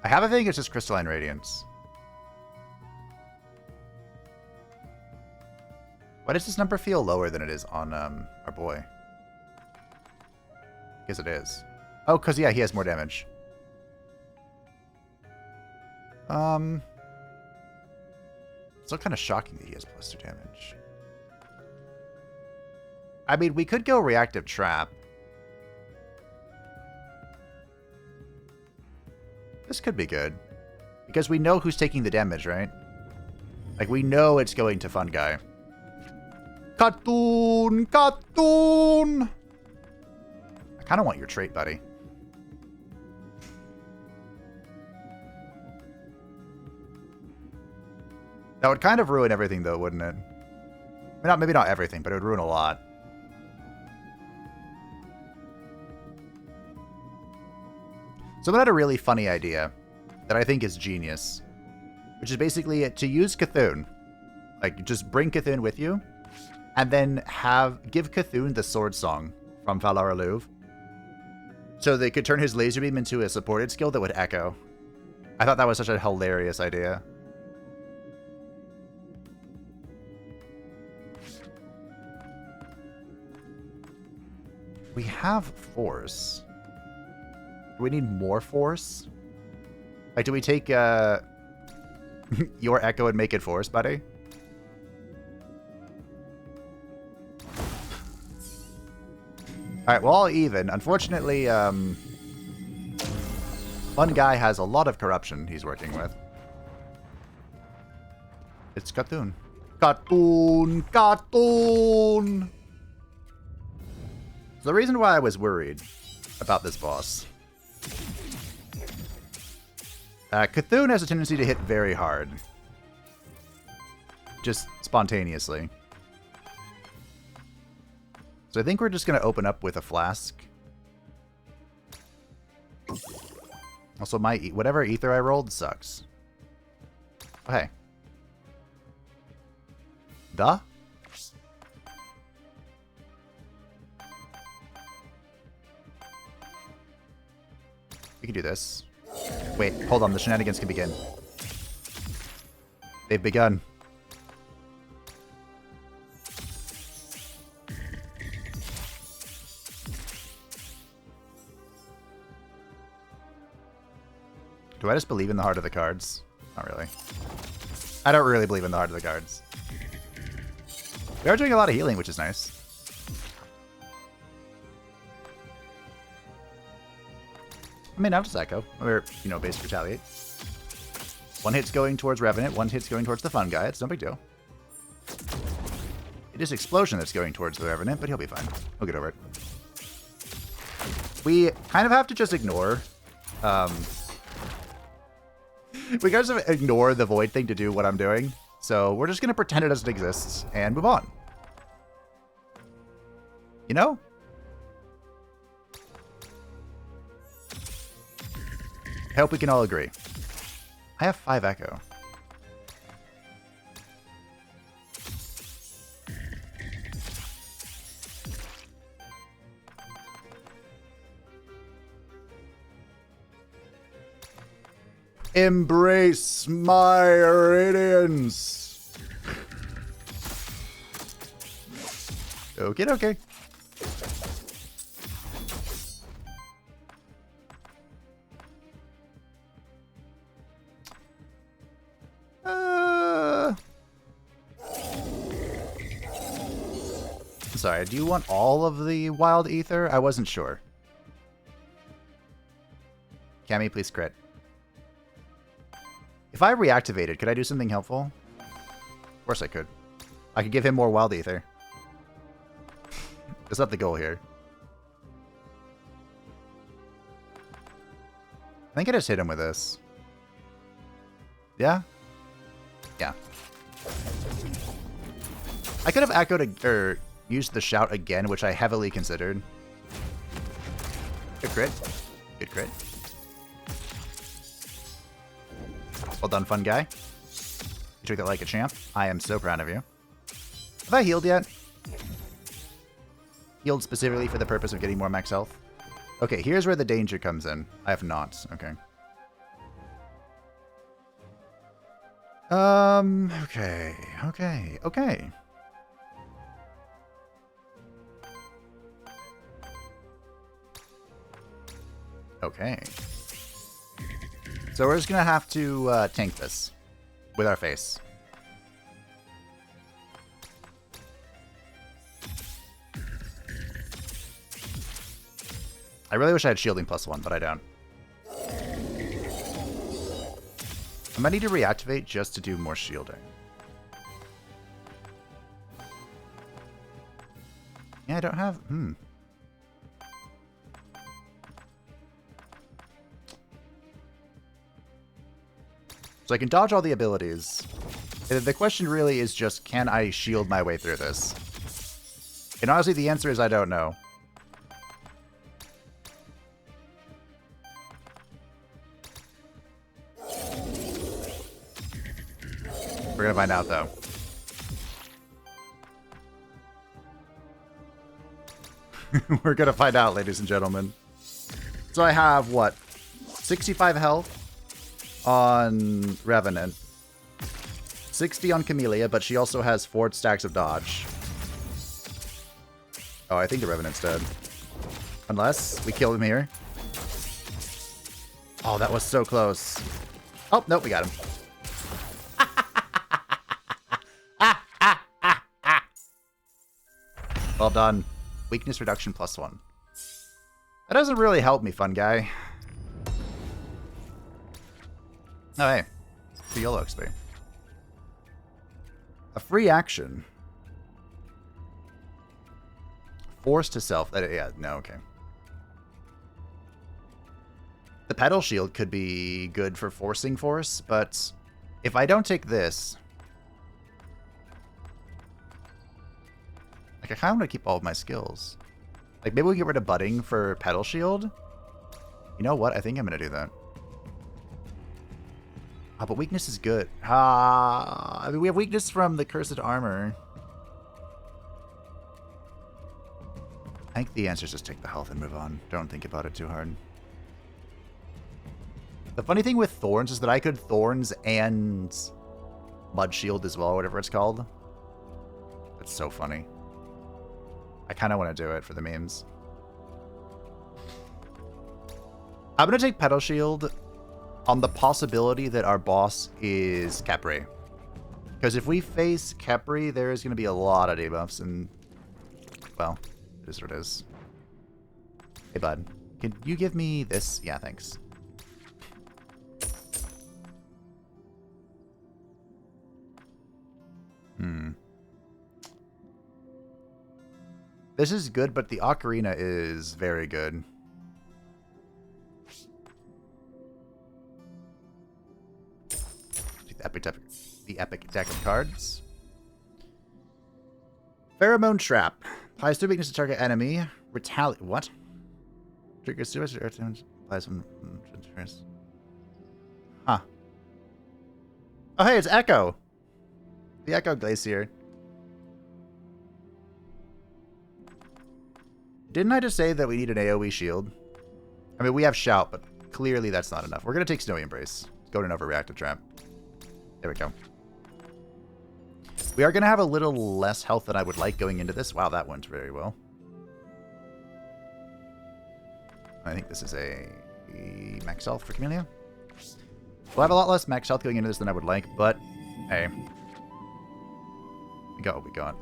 I have a feeling it's just Crystalline Radiance. Why does this number feel lower than it is on our boy? Because it is. Oh, because, yeah, he has more damage. Still kind of shocking that he has +2 damage. I mean, we could go Reactive Trap. This could be good. Because we know who's taking the damage, right? Like, we know it's going to Fun Guy. Cartoon! Cartoon! I kind of want your trait, buddy. That would kind of ruin everything, though, wouldn't it? I mean, maybe not everything, but it would ruin a lot. Someone had a really funny idea that I think is genius, which is basically to use Cthulhu Like, just bring Cthulhu with you, and then give Cthulhu the Sword Song from Valar Aluv, so they could turn his laser beam into a supported skill that would echo. I thought that was such a hilarious idea. We have force. Do we need more force? Like, do we take your echo and make it force, buddy? Alright, well, all even. Unfortunately, one guy has a lot of corruption he's working with. It's Cthulhu. Cthulhu! Cthulhu! So the reason why I was worried about this boss. Cthulhu has a tendency to hit very hard. Just spontaneously. So I think we're just going to open up with a flask. Also, whatever ether I rolled sucks. Oh, hey. Duh? We can do this. Wait, hold on. The shenanigans can begin. They've begun. Do I just believe in the heart of the cards? Not really. I don't really believe in the heart of the cards. We are doing a lot of healing, which is nice. I mean, I'll just echo. Or, you know, base retaliate. One hit's going towards Revenant, one hit's going towards the fun guy. It's no big deal. It is Explosion that's going towards the Revenant, but he'll be fine. He'll get over it. We kind of have to just ignore... we gotta just ignore the void thing to do what I'm doing. So we're just gonna pretend it doesn't exist and move on. You know? I hope we can all agree. I have 5 echo. Embrace my radiance. Okay, okay. Sorry, do you want all of the wild ether? I wasn't sure. Cammy, please crit. If I reactivated, could I do something helpful? Of course I could. I could give him more wild ether. That's not the goal here. I think I just hit him with this. Yeah? Yeah. I could have echoed or used the shout again, which I heavily considered. Good crit. Good crit. Well done, fun guy. You took that like a champ. I am so proud of you. Have I healed yet? Healed specifically for the purpose of getting more max health. Okay, here's where the danger comes in. I have not. Okay. Okay. Okay. Okay. Okay. So we're just gonna have to tank this with our face. I really wish I had shielding +1, but I don't. I might need to reactivate just to do more shielding. Yeah, I don't have... So I can dodge all the abilities. The question really is just, can I shield my way through this? And honestly, the answer is I don't know. We're gonna find out, though. We're gonna find out, ladies and gentlemen. So I have, what, 65 health on Revenant. 60 on Camellia, but she also has 4 stacks of dodge. Oh, I think the Revenant's dead. Unless we kill him here. Oh, that was so close. Oh, nope, we got him. Well done. Weakness reduction +1. That doesn't really help me, fun guy. Oh, hey. The YOLO XP. A free action. Force to self. Yeah, no, okay. The pedal shield could be good for forcing force, but if I don't take this... Like, I kind of want to keep all of my skills. Like, maybe we'll get rid of budding for pedal shield. You know what? I think I'm going to do that. Oh, but weakness is good. I mean, we have weakness from the cursed armor. I think the answer is just take the health and move on. Don't think about it too hard. The funny thing with Thorns is that I could Thorns and Mud Shield as well, whatever it's called. That's so funny. I kind of want to do it for the memes. I'm going to take Pedal Shield on the possibility that our boss is Khepri. Because if we face Khepri, there is going to be a lot of debuffs, and, well, it is what it is. Hey, bud. Can you give me this? Yeah, thanks. This is good, but the Ocarina is very good. The epic deck of cards. Pheromone Trap. Applies 2 weakness to target enemy. Retaliate. What? Triggers suicide or applies some. Huh. Oh, hey, it's Echo. The Echo Glacier. Didn't I just say that we need an AoE shield? I mean, we have Shout, but clearly that's not enough. We're going to take Snowy Embrace. Let's go to an overreactive trap. There we go. We are going to have a little less health than I would like going into this. Wow, that went very well. I think this is a max health for Camellia. We'll have a lot less max health going into this than I would like, but hey. We got what we got.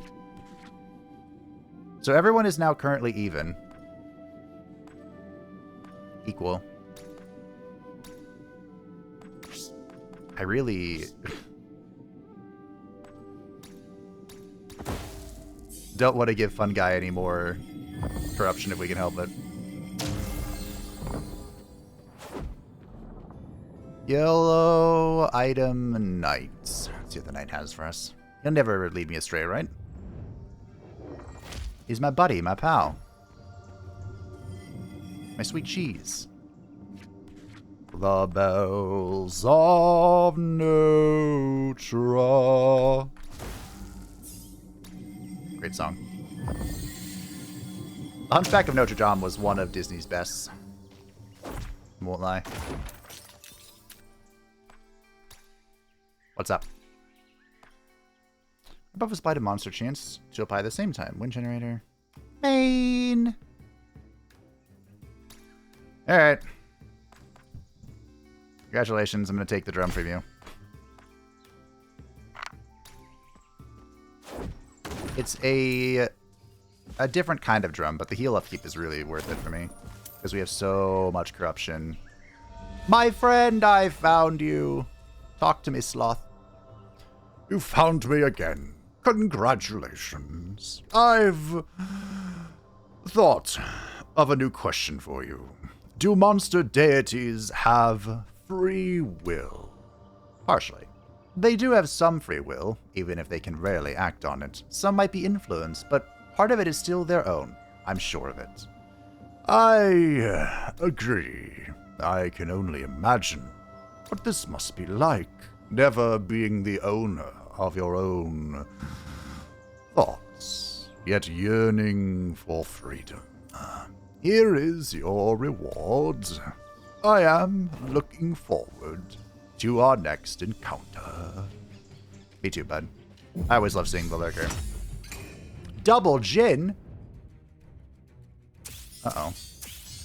So everyone is now currently even. Equal. I really... don't want to give Fun Guy any more corruption if we can help it. Yellow item knights. Let's see what the knight has for us. He'll never lead me astray, right? He's my buddy, my pal. My sweet cheese. The bells of Notre. Great song. The Hunchback of Notre Dame was one of Disney's best. Won't lie. What's up? Above is applied a monster chance to apply at the same time. Wind generator. Main. Alright. Congratulations, I'm going to take the drum from you. It's a different kind of drum, but the heal upkeep is really worth it for me. Because we have so much corruption. My friend, I found you. Talk to me, Sloth. You found me again. Congratulations. I've thought of a new question for you. Do monster deities have free will? Partially. They do have some free will, even if they can rarely act on it. Some might be influenced, but part of it is still their own. I'm sure of it. I agree. I can only imagine what this must be like, never being the owner of your own thoughts, yet yearning for freedom. Here is your reward. I am looking forward to our next encounter. Me too, bud. I always love seeing the lurker. Double gin? Uh-oh.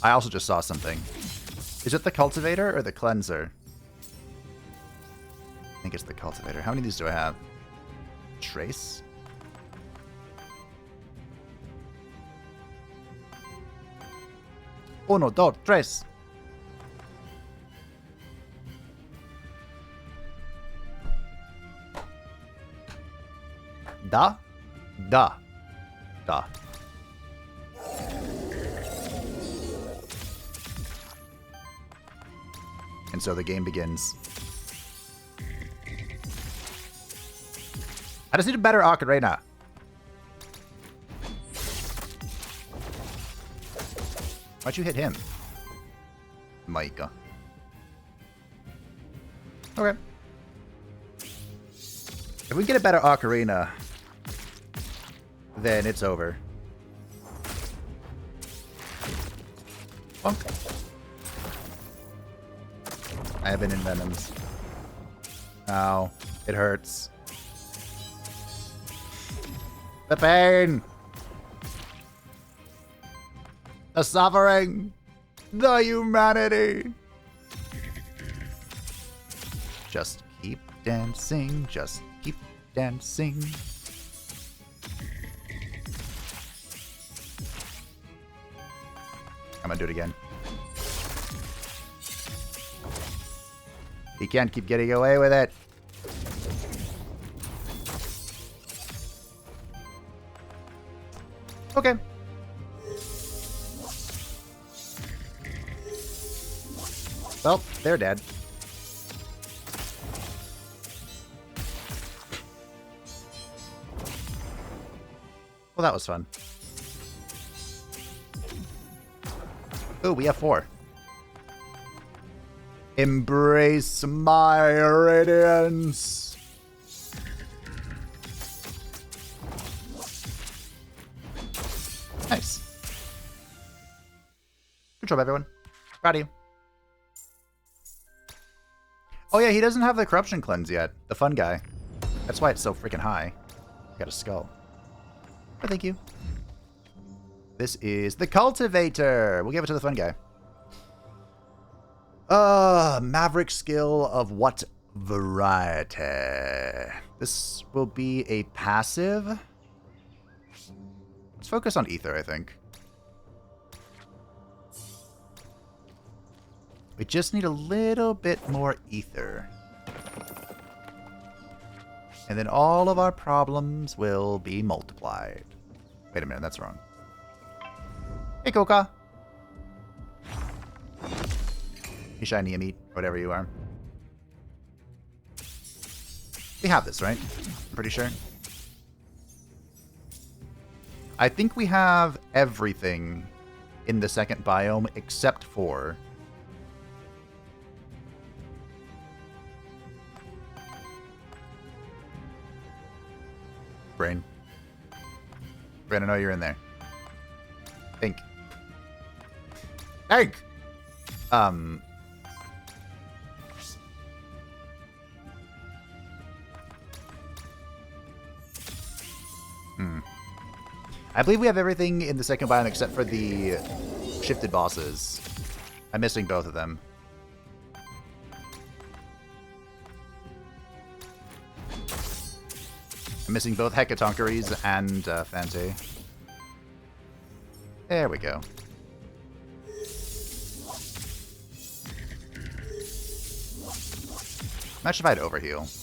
I also just saw something. Is it the cultivator or the cleanser? I think it's the cultivator. How many of these do I have? Trace? Uno, dos, tres. Da? Da. Da. And so the game begins. I just need a better ocarina. Why'd you hit him? Micah. Okay. If we get a better ocarina, then it's over. Bonk. I have been in venoms. Ow. It hurts. The pain! The suffering! The humanity! Just keep dancing, just keep dancing. I'm gonna do it again. He can't keep getting away with it. Okay. Well, they're dead. Well, that was fun. Oh, we have 4. Embrace my radiance. Nice. Good job, everyone. Proud of you. Oh yeah, he doesn't have the corruption cleanse yet. The fun guy. That's why it's so freaking high. Got a skull. Oh, thank you. This is the cultivator. We'll give it to the fun guy. Maverick skill of what variety? This will be a passive. Let's focus on ether, I think. We just need a little bit more ether. And then all of our problems will be multiplied. Wait a minute, that's wrong. Hey, Coca. You shiny meat, whatever you are. We have this, right? I'm pretty sure. I think we have everything in the second biome except for... Brain. Brain, I know you're in there. Think. Think! I believe we have everything in the second biome except for the shifted bosses. I'm missing both of them. I'm missing both Hecatonkeries and Fantie. There we go. Imagine if I had overheal.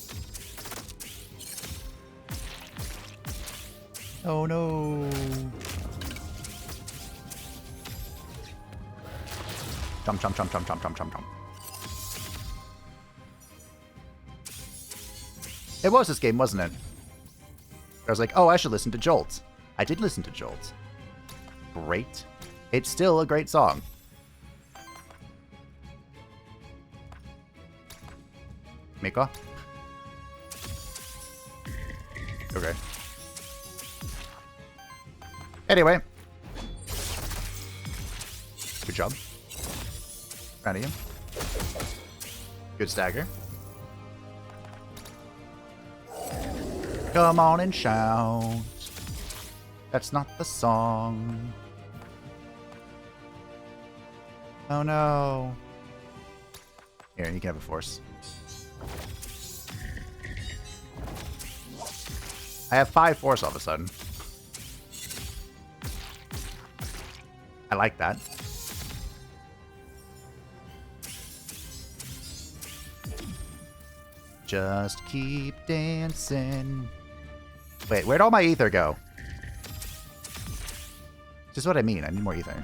Oh no. Jump, jump, jump, jump, jump, jump, jump, jump. It was this game, wasn't it? I was like, oh, I should listen to Jolt. I did listen to Jolt. Great. It's still a great song. Mika? Okay. Anyway. Good job. Proud of you. Good stagger. Come on and shout. That's not the song. Oh no. Here, you can have a force. I have 5 force all of a sudden. I like that. Just keep dancing. Wait, where'd all my ether go? This is what I mean. I need more ether.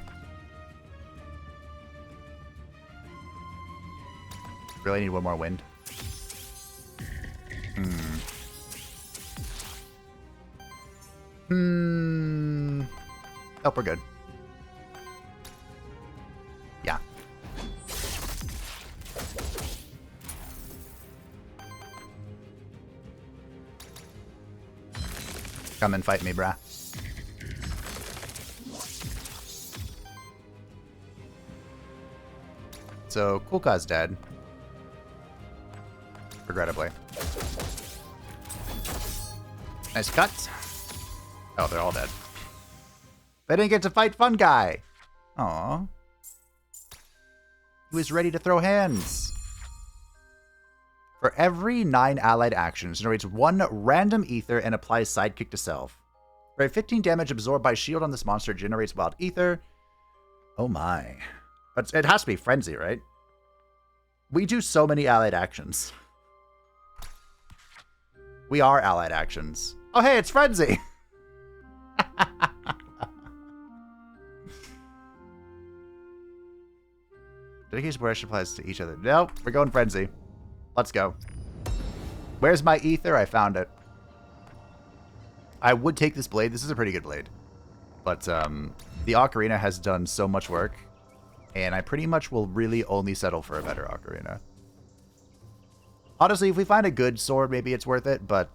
Really need one more wind. Oh, we're good. Yeah. Come and fight me, brah. So, Kulka's dead. Regrettably. Nice cut. Oh, they're all dead. They didn't get to fight Fun Guy. Aw. He was ready to throw hands. For every 9 allied actions, generates 1 random ether and applies sidekick to self. For a 15 damage absorbed by shield on this monster, generates wild ether. Oh my. But it has to be Frenzy, right? We do so many allied actions. We are allied actions. Oh hey, it's Frenzy! Dedication progression applies to each other. Nope, we're going Frenzy. Let's go. Where's my ether? I found it. I would take this blade. This is a pretty good blade. But the Ocarina has done so much work. And I pretty much will really only settle for a better Ocarina. Honestly, if we find a good sword, maybe it's worth it. But,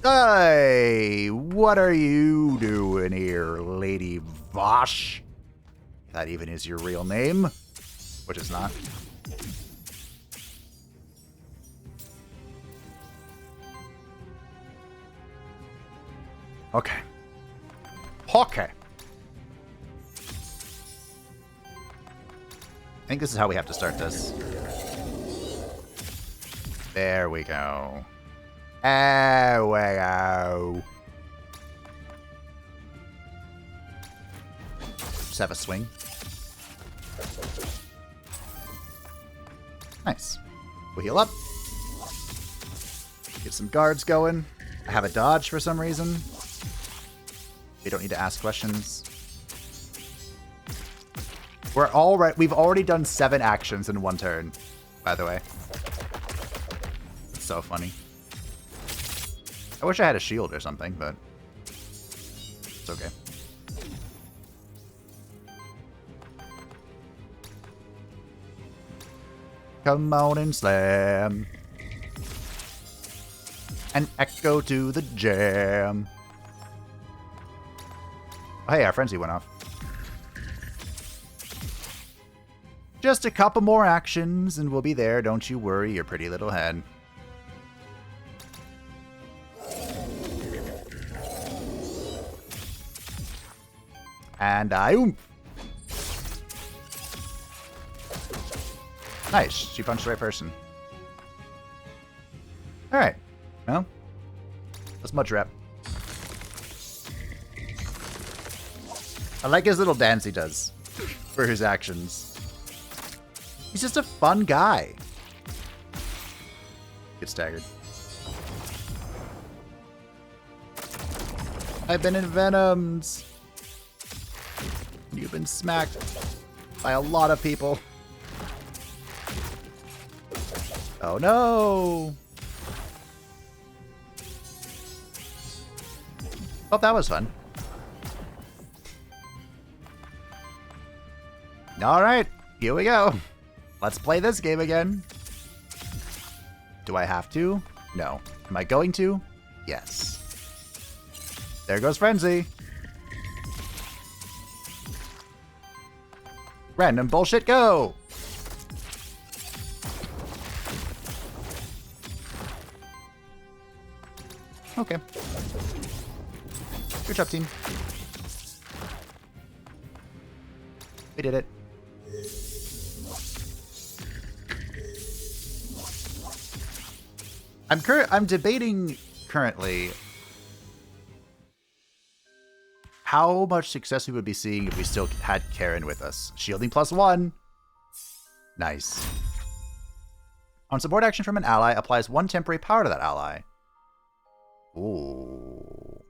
hey, what are you doing here, Lady Vosh? If that even is your real name. Which is not. Okay. Okay. I think this is how we have to start this. There we go. There we go. Just have a swing. Nice. We'll heal up. Get some guards going. I have a dodge for some reason. We don't need to ask questions. We're all right. We've already done 7 actions in 1 turn, by the way. It's so funny. I wish I had a shield or something, but it's okay. Come on and slam. And echo to the jam. Oh, hey, our frenzy went off. Just a couple more actions and we'll be there. Don't you worry, your pretty little head. And oomph. Nice. She punched the right person. Alright. Well, let's much rep. I like his little dance he does for his actions. He's just a fun guy. Get staggered. I've been envenomed. You've been smacked by a lot of people. Oh no! Oh, that was fun. Alright, here we go. Let's play this game again. Do I have to? No. Am I going to? Yes. There goes Frenzy. Random bullshit, go! Okay. Good job, team. We did it. I'm debating currently how much success we would be seeing if we still had Karen with us. Shielding +1. Nice. On support action from an ally, applies 1 temporary power to that ally. Ooh.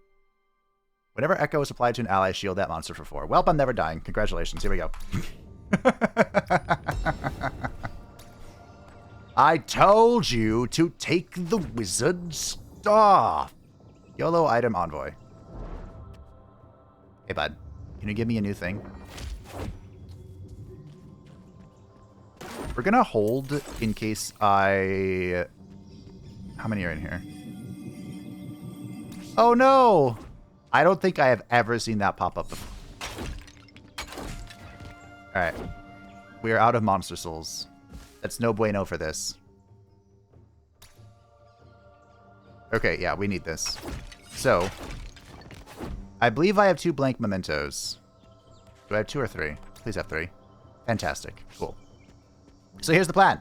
Whenever Echo is applied to an ally, shield that monster for 4. Welp, I'm never dying. Congratulations. Here we go. I told you to take the wizard staff. YOLO item envoy. Hey, bud. Can you give me a new thing? We're gonna hold in case I... How many are in here? Oh, no! I don't think I have ever seen that pop up before. Alright. We are out of monster souls. That's no bueno for this. Okay, yeah, we need this. So, I believe I have 2 blank mementos. Do I have 2 or 3? Please have 3. Fantastic. Cool. So here's the plan.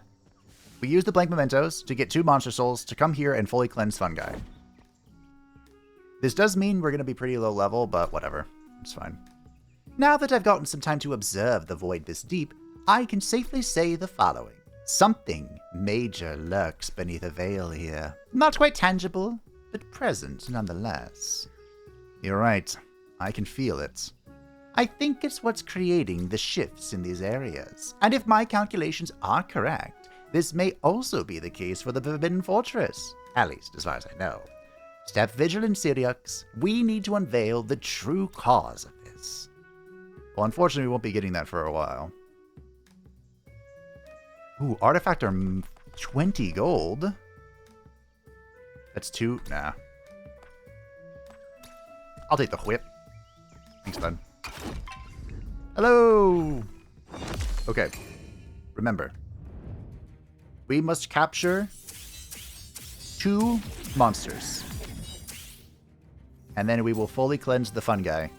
We use the blank mementos to get 2 monster souls to come here and fully cleanse Fungi. This does mean we're going to be pretty low level, but whatever. It's fine. Now that I've gotten some time to observe the void this deep, I can safely say the following. Something major lurks beneath a veil here. Not quite tangible, but present nonetheless. You're right. I can feel it. I think it's what's creating the shifts in these areas. And if my calculations are correct, this may also be the case for the Forbidden Fortress. At least, as far as I know. Step vigilant, Syriax. We need to unveil the true cause of this. Well, unfortunately, we won't be getting that for a while. Ooh, artifact are 20 gold. That's 2. Nah. I'll take the whip. Thanks, bud. Hello! Okay. Remember. We must capture 2 monsters. And then we will fully cleanse the fungi.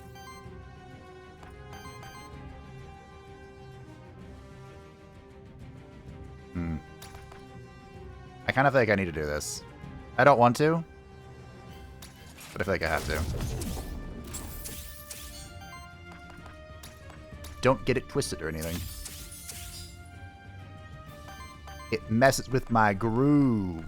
I kind of feel like I need to do this. I don't want to, but I feel like I have to. Don't get it twisted or anything. It messes with my groove.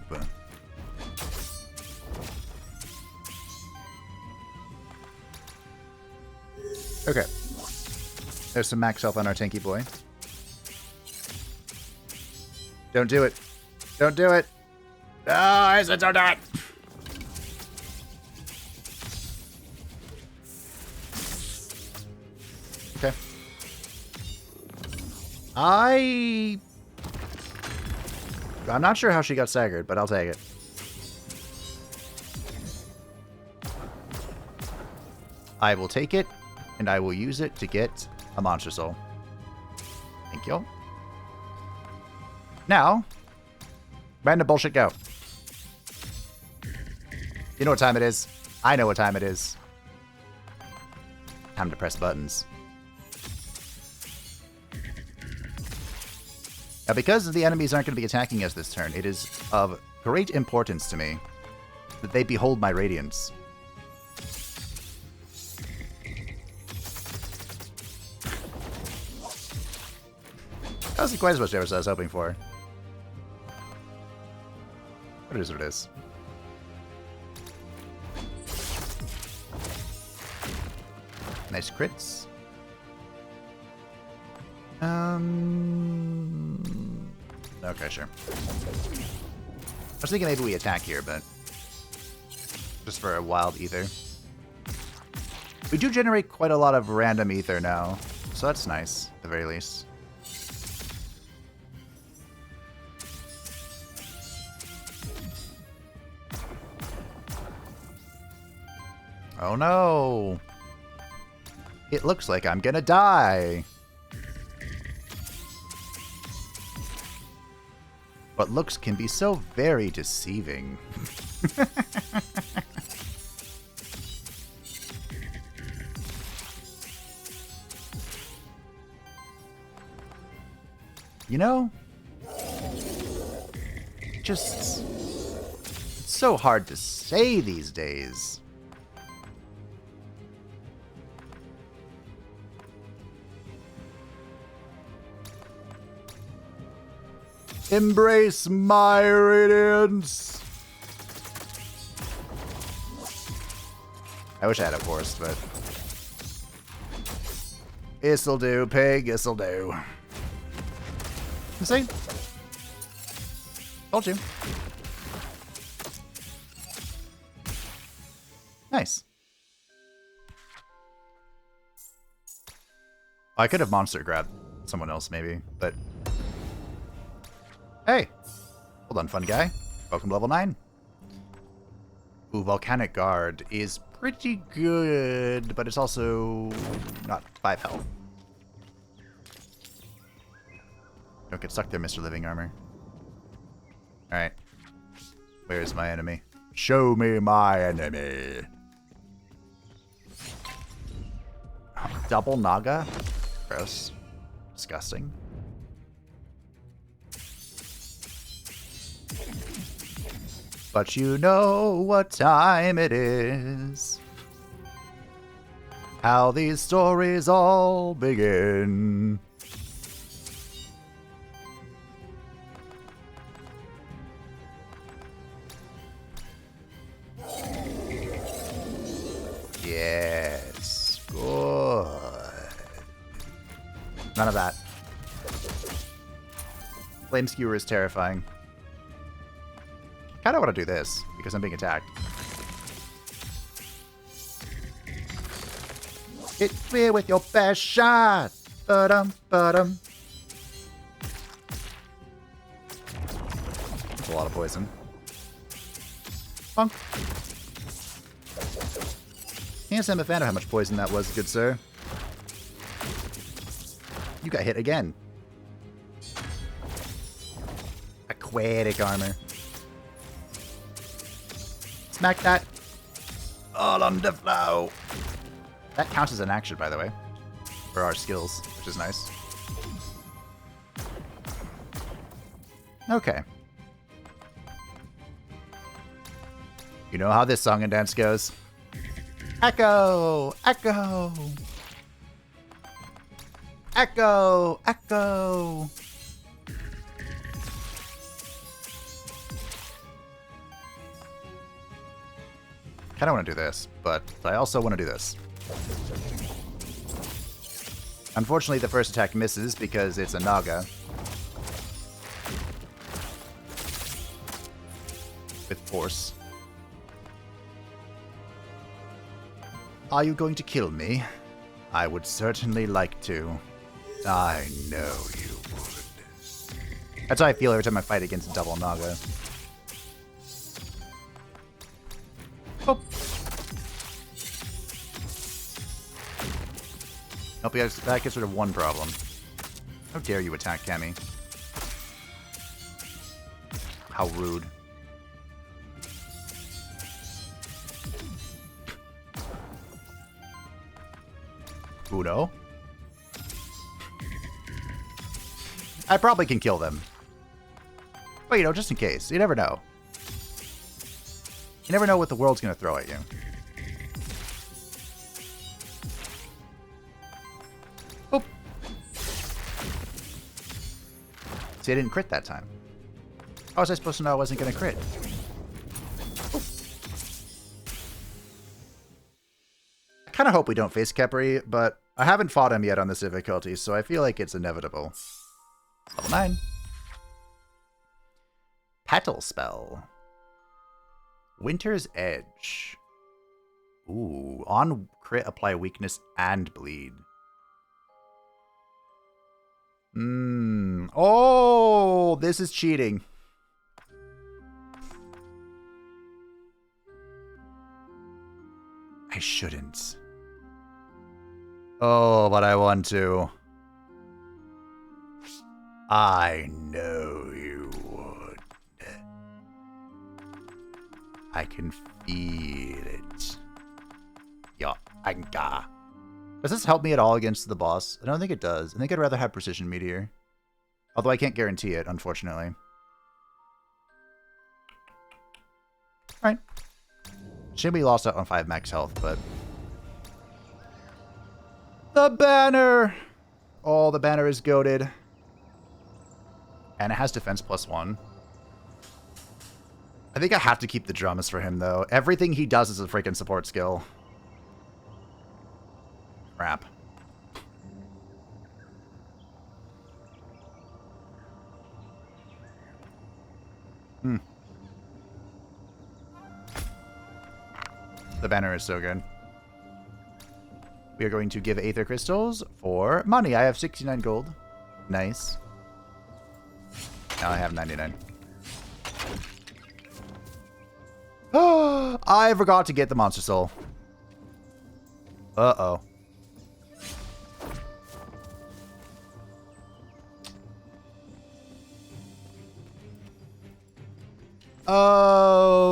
Okay. There's some max health on our tanky boy. Don't do it. Don't do it. No, I said don't do it. Okay. I'm not sure how she got staggered, but I'll take it. I will take it, and I will use it to get a monster soul. Thank you. Now, random bullshit, go. You know what time it is. I know what time it is. Time to press buttons. Now, because the enemies aren't going to be attacking us this turn, it is of great importance to me that they behold my radiance. That wasn't quite as much damage as I was hoping for. But it is what it is. Nice crits. Okay, sure. I was thinking maybe we attack here, but just for a wild ether. We do generate quite a lot of random ether now, so that's nice, at the very least. Oh no! It looks like I'm gonna die! But looks can be so very deceiving. You know, just, it's so hard to say these days. Embrace my radiance. I wish I had a forest, but this'll do, pig. This'll do. See? Told you. Nice. I could have monster grabbed someone else, maybe, but hey, hold on, fun guy. Welcome to level 9. Ooh, Volcanic Guard is pretty good, but it's also not 5 health. Don't get stuck there, Mr. Living Armor. Alright. Where's my enemy? Show me my enemy. Double Naga? Gross. Disgusting. But you know what time it is. How these stories all begin. Yes. Good. None of that. Flame Skewer is terrifying. Kinda want to do this, because I'm being attacked. Hit me with your best shot! Ba-dum, ba-dum. That's a lot of poison. Punk. Can't say I'm a fan of how much poison that was, good sir. You got hit again. Aquatic armor. Smack that. All on the flow. That counts as an action, by the way. For our skills, which is nice. Okay. You know how this song and dance goes. Echo! Echo! Echo! Echo! Kinda want to do this, but I also want to do this. Unfortunately, the first attack misses because it's a Naga. With force. Are you going to kill me? I would certainly like to. I know you would. That's how I feel every time I fight against a double Naga. Oh. Nope, that gets rid of one problem. How dare you attack Cammy? How rude. Uno. I probably can kill them. But, you know, just in case. You never know. You never know what the world's going to throw at you. Oop. See, I didn't crit that time. How was I supposed to know I wasn't going to crit? Oop. I kind of hope we don't face Khepri, but I haven't fought him yet on this difficulty, so I feel like it's inevitable. Level 9. Petal Spell. Winter's Edge. Ooh, on crit, apply weakness and bleed. Oh, this is cheating. I shouldn't. Oh, but I want to. I know you would. I can feel it. Your anger. Does this help me at all against the boss? I don't think it does. I think I'd rather have Precision Meteor. Although I can't guarantee it, unfortunately. Alright. Shame we lost out on 5 max health, but... The banner! Oh, the banner is goated. And it has defense +1. I think I have to keep the drums for him, though. Everything he does is a freaking support skill. Crap. The banner is so good. We are going to give Aether Crystals for money. I have 69 gold. Nice. Now I have 99. Oh, I forgot to get the Monster Soul. Uh-oh. Oh.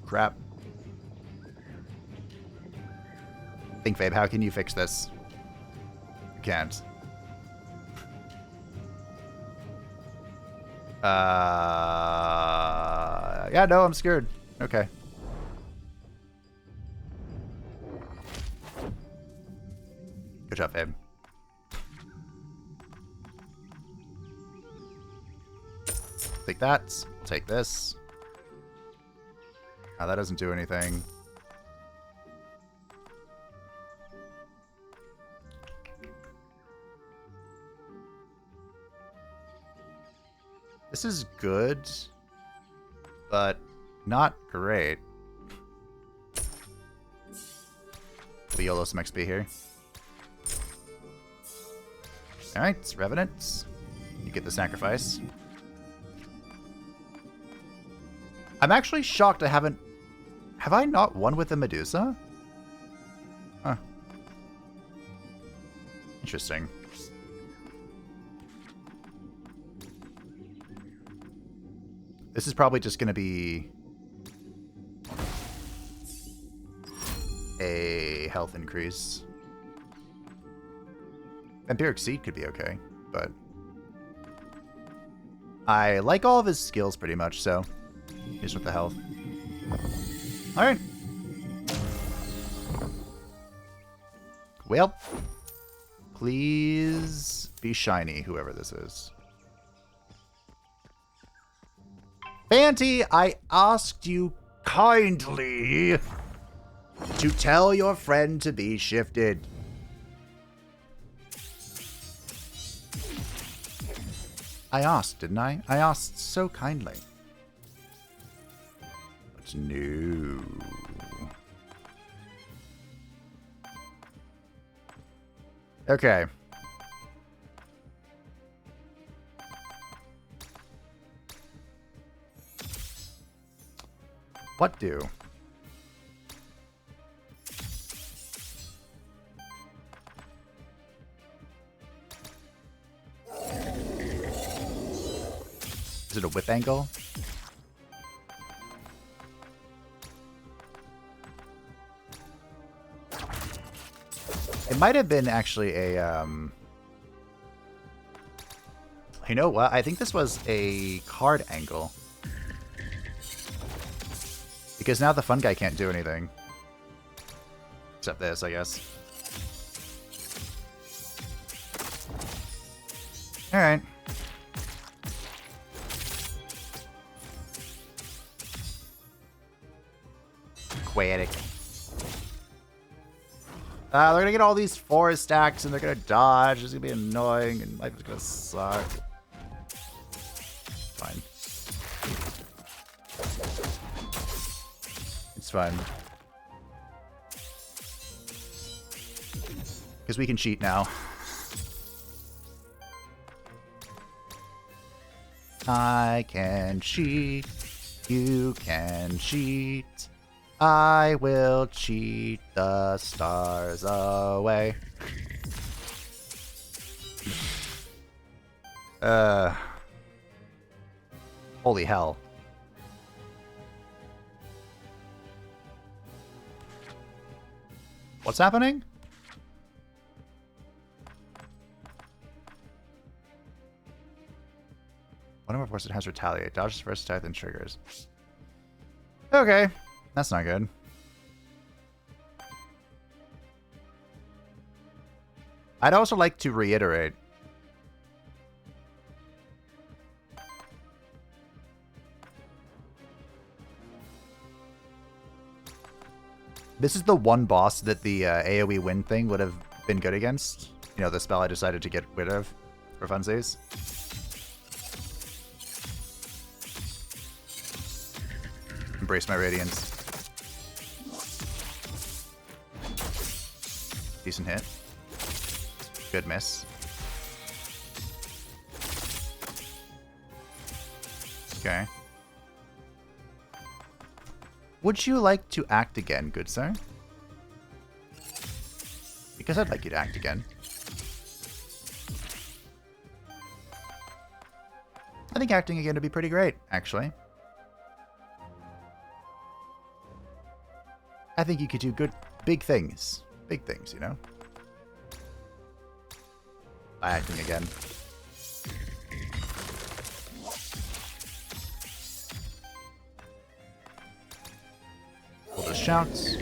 Crap. Think, Fabe, how can you fix this? You can't. Yeah, no, I'm scared. Okay. Good job, Fabe. Take that. Take this. Oh, that doesn't do anything. This is good, but not great. We YOLO some XP here. Alright, Revenants. You get the sacrifice. I'm actually shocked I haven't... Have I not won with the Medusa? Huh. Interesting. This is probably just going to be a health increase. Vampiric Seed could be okay, but I like all of his skills pretty much, so here's with the health. Alright. Well, please be shiny, whoever this is. Fantie, I asked you kindly to tell your friend to be shifted. I asked, didn't I? I asked so kindly. But no. Okay. What do? Is it a whip angle? It might have been actually a, you know what? I think this was a card angle. Because now the fun guy can't do anything. Except this, I guess. Alright. Aquatic. They're gonna get all these forest stacks and they're gonna dodge. It's gonna be annoying and life is gonna suck. Fine. It's fine. Because we can cheat now. I can cheat. You can cheat. I will cheat the stars away. Holy hell. What's happening? One of our forces has retaliate. Dodges first attack, then triggers. Okay. That's not good. I'd also like to reiterate. This is the one boss that the AoE win thing would have been good against. You know, the spell I decided to get rid of for funsies. Embrace my radiance. Decent hit. Good miss. Okay. Would you like to act again, good sir? Because I'd like you to act again. I think acting again would be pretty great, actually. I think you could do good, big things. Big things, you know? By acting again. We'll just shouts.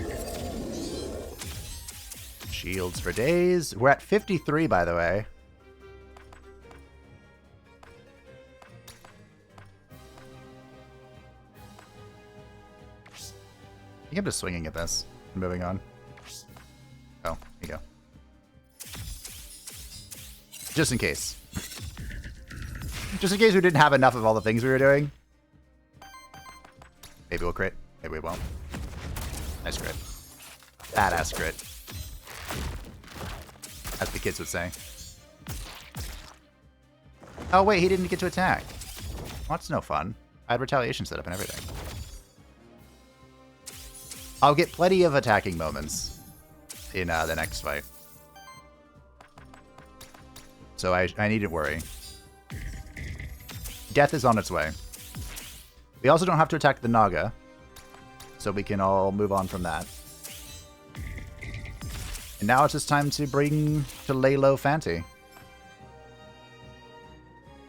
Shields for days. We're at 53, by the way. I think I'm just swinging at this. Moving on. Oh, here you go. Just in case. Just in case we didn't have enough of all the things we were doing. Maybe we'll crit. Maybe we won't. Nice crit. Badass crit. As the kids would say. Oh wait, he didn't get to attack. Well, that's no fun. I had retaliation set up and everything. I'll get plenty of attacking moments in the next fight. So I needn't worry. Death is on its way. We also don't have to attack the Naga. So we can all move on from that. And now it's just time to lay low Fantie.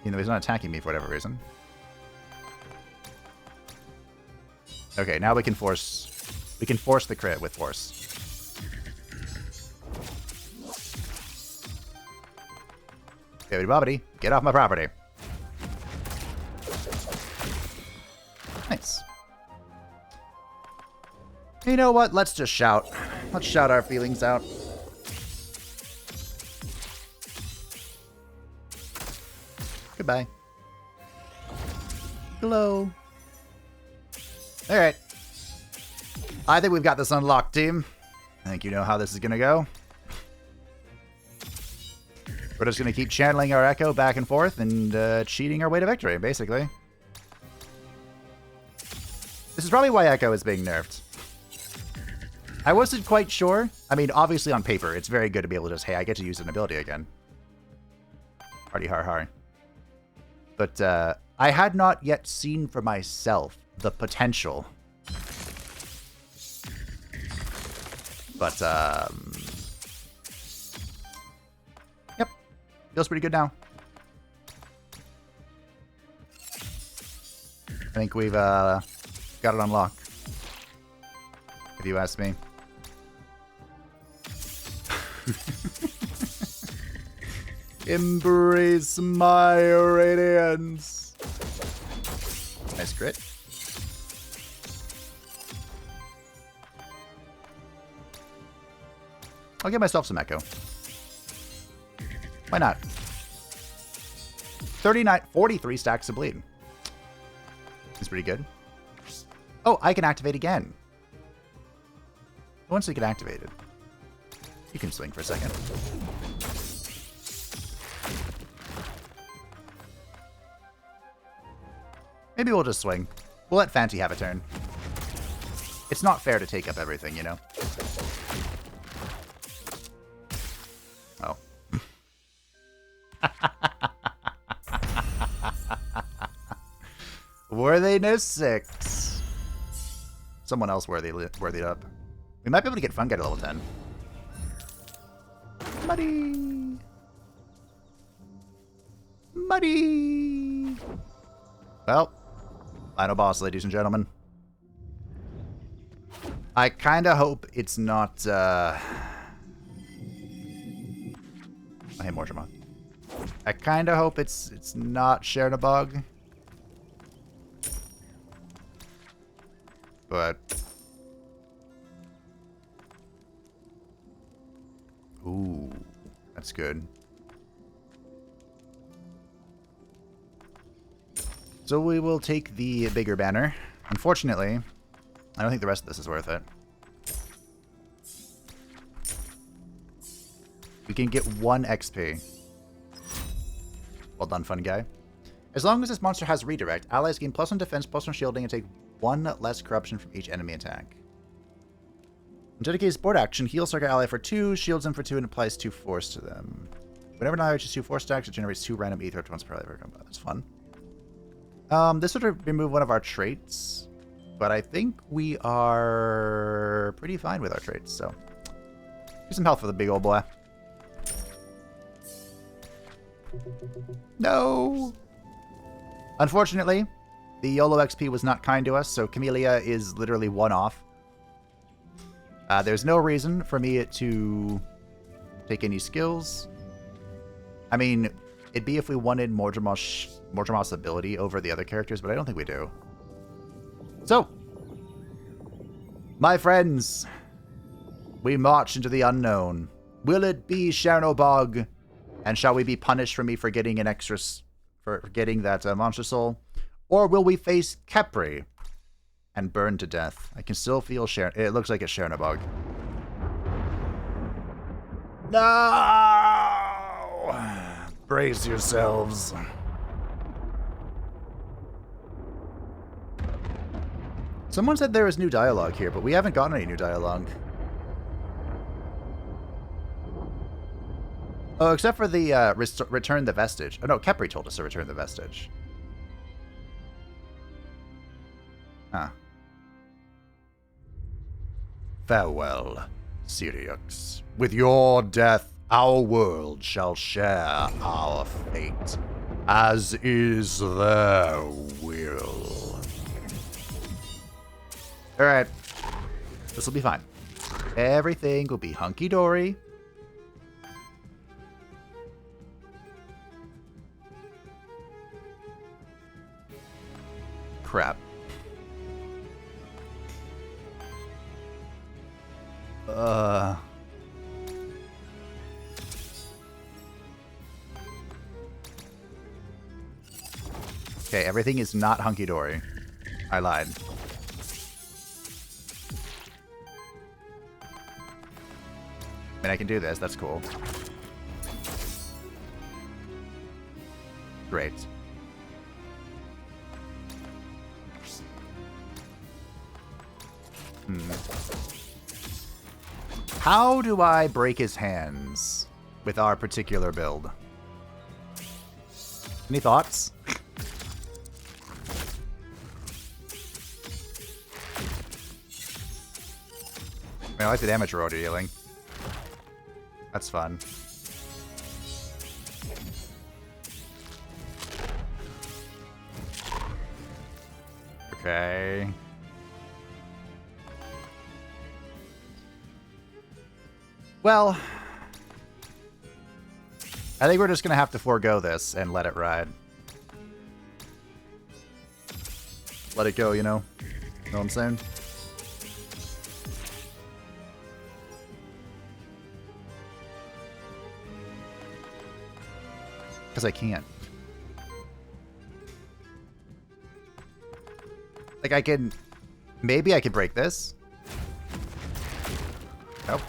You know, he's not attacking me for whatever reason. Okay, now we can force the crit with force. Bibbidi bobbidi, get off my property. Nice. You know what? Let's just shout. Let's shout our feelings out. Goodbye. Hello. Alright. I think we've got this unlocked, team. I think you know how this is gonna go. We're just gonna keep channeling our echo back and forth and cheating our way to victory, basically. This is probably why echo is being nerfed. I wasn't quite sure. I mean, obviously on paper, it's very good to be able to just, hey, I get to use an ability again. Hardy har har. But I had not yet seen for myself the potential. But, yep. Feels pretty good now. I think we've got it unlocked. If you ask me. Embrace my radiance. Nice crit. I'll give myself some echo. Why not? 43 stacks of bleed. It's pretty good. Oh, I can activate again. Once we get activated, you can swing for a second. Maybe we'll just swing. We'll let Fantie have a turn. It's not fair to take up everything, you know? Oh. Worthiness 6. Someone else worthy up. We might be able to get Fungi to level 10. Muddy. Muddy. Well, final boss, ladies and gentlemen. I kind of hope it's not, I hate Mortimer. I kind of hope it's not Chernobog. But... Ooh, that's good. So we will take the bigger banner. Unfortunately, I don't think the rest of this is worth it. We can get 1 XP. Well done, fun guy. As long as this monster has redirect, allies gain +1 defense, +1 shielding, and take 1 less corruption from each enemy attack. When dedicated sport action, heals target ally for 2, shields them for 2, and applies 2 force to them. Whenever an ally reaches 2 force stacks, it generates 2 random ether once per ally combat. That's fun. This would remove one of our traits, but I think we are pretty fine with our traits, so. Do some health for the big old boy. No! Unfortunately, the YOLO XP was not kind to us, so Camellia is literally 1 off. There's no reason for me to take any skills. I mean, it'd be if we wanted Mordremoth's ability over the other characters, but I don't think we do. So, my friends, we march into the unknown. Will it be Chernobog? And shall we be punished for me for getting an extra, for getting that monster soul? Or will we face Khepri and burn to death? I can still feel it looks like it's Chernobog. No! Brace yourselves. Someone said there was new dialogue here, but we haven't gotten any new dialogue. Oh, except for the return the vestige. Oh no, Khepri told us to return the vestige. Huh. Farewell, Syriax. With your death, our world shall share our fate, as is their will. Alright. This will be fine. Everything will be hunky-dory. Crap. Okay, everything is not hunky-dory. I lied. I mean, I can do this. That's cool. Great. How do I break his hands with our particular build? Any thoughts? I like the damage we're dealing. That's fun. Okay. Well, I think we're just going to have to forego this and let it ride. Let it go, you know? Know what I'm saying? Because I can't. Like, I can... Maybe I could break this. Nope.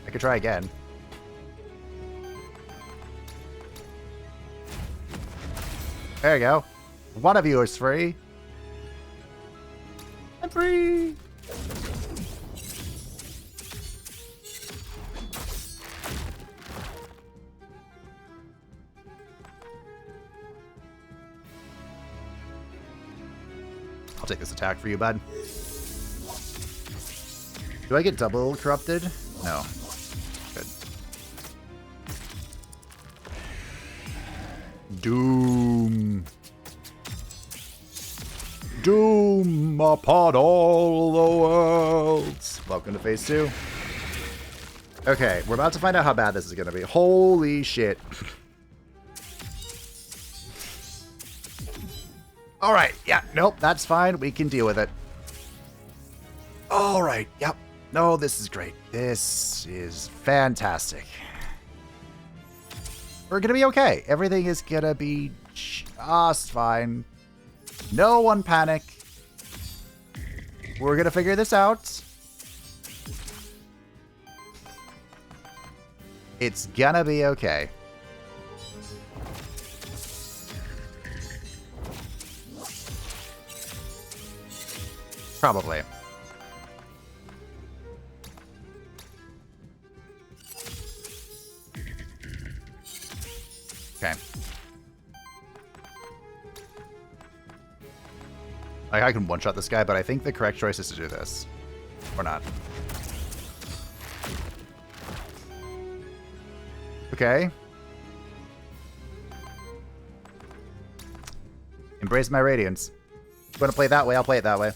I could try again. There you go. One of you is free. I'm free! I'll take this attack for you, bud. Do I get double corrupted? No. Good. Doom. Doom upon all the worlds. Welcome to phase 2. Okay, we're about to find out how bad this is going to be. Holy shit. Alright, yeah, nope, that's fine. We can deal with it. Alright, yep. No, this is great. This is fantastic. We're going to be okay. Everything is going to be just fine. No one panic. We're going to figure this out. It's going to be okay. Probably. Okay. Like, I can one-shot this guy, but I think the correct choice is to do this. Or not. Okay. Embrace my radiance. If you want to play it that way, I'll play it that way.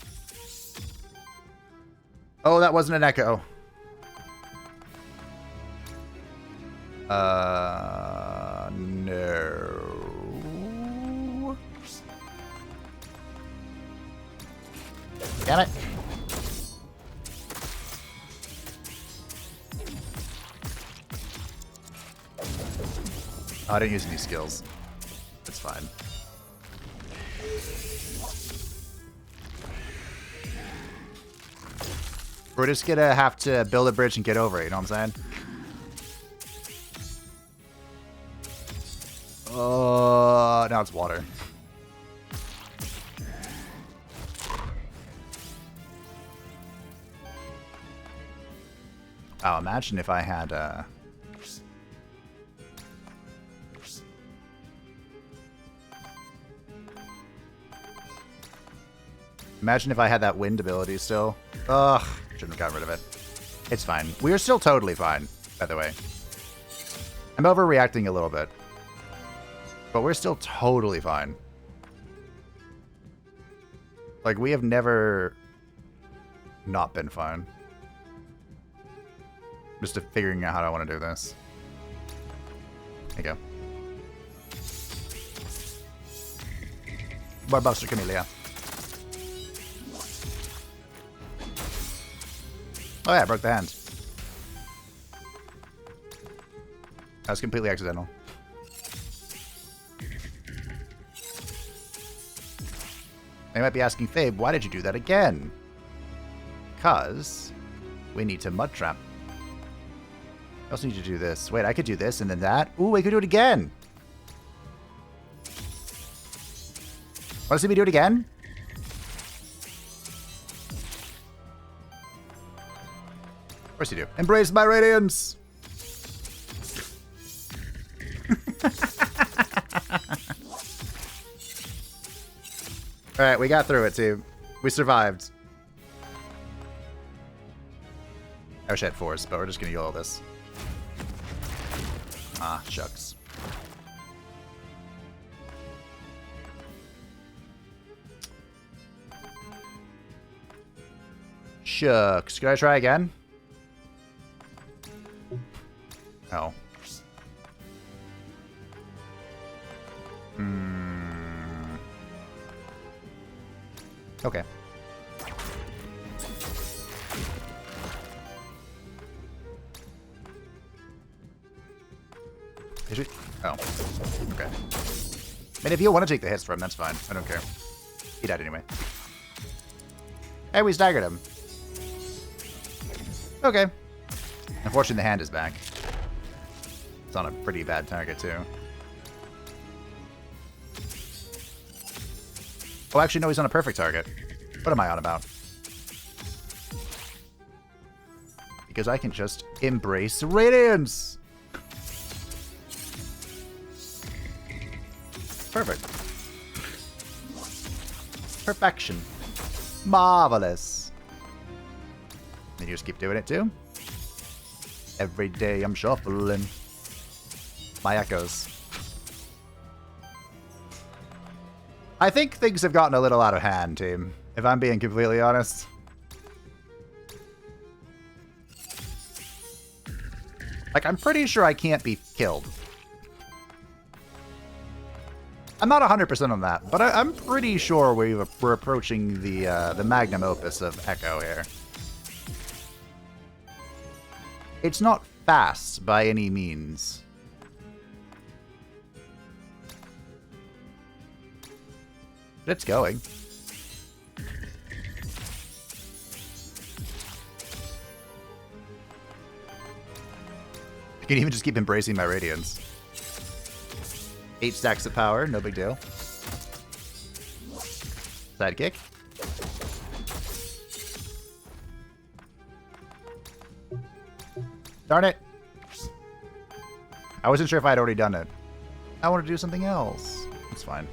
Oh, that wasn't an echo. No. Damn it. Oh, I didn't use any skills. It's fine. We're just gonna have to build a bridge and get over it, you know what I'm saying? Now it's water. Oh, imagine if I had, imagine if I had that wind ability still. Ugh, shouldn't have gotten rid of it. It's fine. We are still totally fine, by the way. I'm overreacting a little bit. But we're still totally fine. Like, we have never not been fine. Just figuring out how I want to do this. There you go. Barbuster Camellia. Oh yeah, I broke the hand. That was completely accidental. They might be asking, Fabe, why did you do that again? Because we need to mud trap. I also need to do this. Wait, I could do this and then that. Ooh, I could do it again. Want to see me do it again? Of course you do. Embrace my radiance! Alright, we got through it, too. We survived. I wish I had force, but we're just gonna yell this. Ah, shucks. Shucks. Can I try again? Oh. Okay. Is it? Oh. Okay. I mean, if you want to take the hits for him, that's fine. I don't care. He died anyway. Hey, we staggered him. Okay. Unfortunately, the hand is back. It's on a pretty bad target, too. Oh, actually, no, he's on a perfect target. What am I on about? Because I can just embrace radiance. Perfect. Perfection. Marvelous. And you just keep doing it too? Every day I'm shuffling my echoes. I think things have gotten a little out of hand, team, if I'm being completely honest. Like, I'm pretty sure I can't be killed. I'm not 100% on that, but I'm pretty sure we're approaching the magnum opus of Echo here. It's not fast by any means. But it's going. I can even just keep embracing my radiance. 8 stacks of power, no big deal. Sidekick. Darn it. I wasn't sure if I had already done it. I want to do something else. It's fine.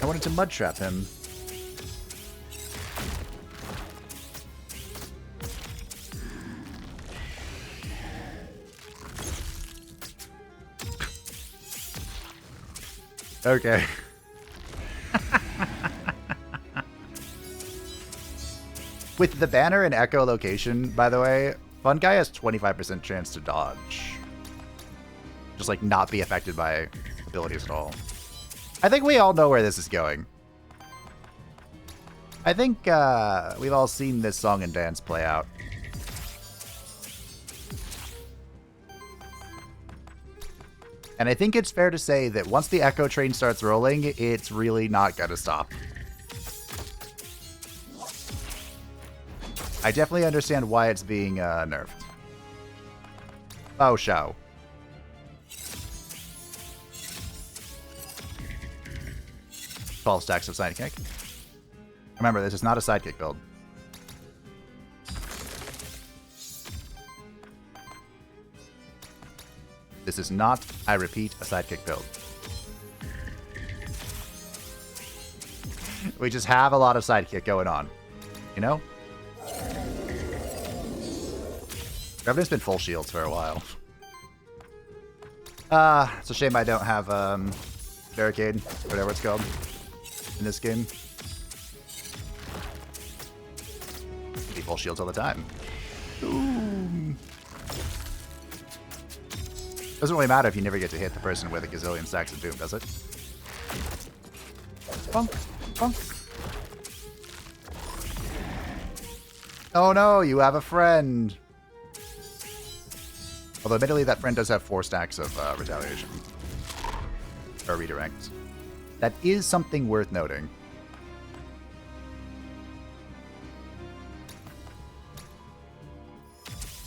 I wanted to mud trap him. Okay. With the banner and echo location, by the way, Fun Guy has 25% chance to dodge. Just like not be affected by abilities at all. I think we all know where this is going. I think we've all seen this song and dance play out. And I think it's fair to say that once the Echo train starts rolling, it's really not gonna stop. I definitely understand why it's being nerfed. Oh, show. Twelve stacks of sidekick. Remember, this is not a sidekick build. This is not, I repeat, a sidekick build. We just have a lot of sidekick going on. You know? Revenant's been full shields for a while. It's a shame I don't have barricade, whatever it's called, in this game. Be full shields all the time. Ooh. Doesn't really matter if you never get to hit the person with a gazillion stacks of doom, does it? Bonk, bonk. Oh no, you have a friend. Although admittedly that friend does have 4 stacks of retaliation. Or redirect. That is something worth noting.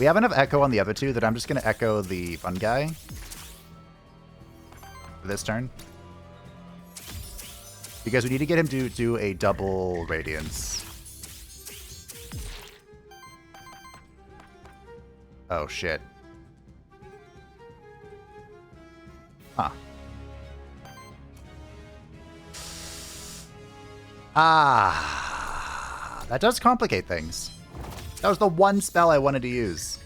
We have enough echo on the other two that I'm just going to echo the fun guy for this turn. Because we need to get him to do a double radiance. Oh, shit. Huh. Ah, that does complicate things. That was the one spell I wanted to use.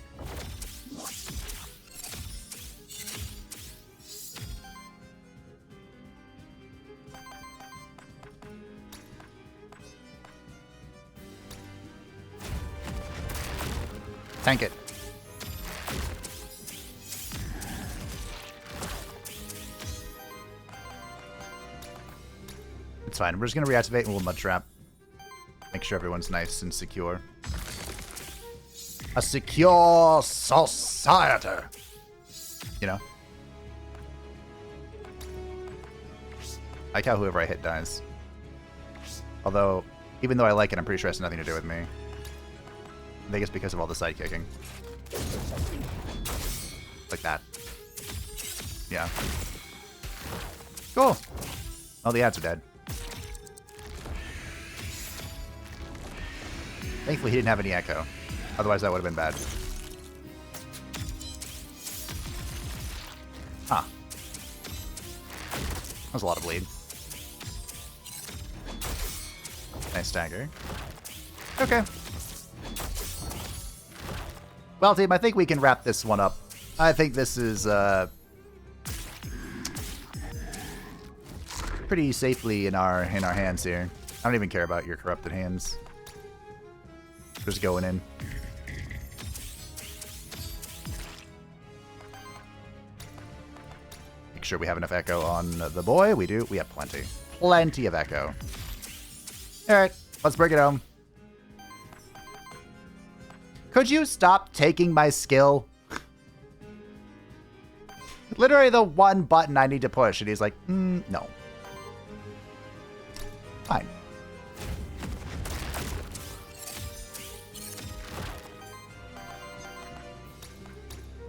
Tank it. It's fine. We're just going to reactivate and we'll mud trap. Make sure everyone's nice and secure. A secure society. You know? I like how whoever I hit dies. Although, even though I like it, I'm pretty sure it has nothing to do with me. I think it's because of all the side kicking. Like that. Yeah. Cool. All the ads are dead. Thankfully, he didn't have any echo. Otherwise, that would have been bad. Huh. That was a lot of bleed. Nice stagger. Okay. Well, team, I think we can wrap this one up. I think this is pretty safely in our hands here. I don't even care about your corrupted hands. Just going in. Make sure we have enough echo on the boy. We do. We have plenty. Plenty of echo. Alright, let's bring it home. Could you stop taking my skill? Literally the one button I need to push, and he's like, no. Fine.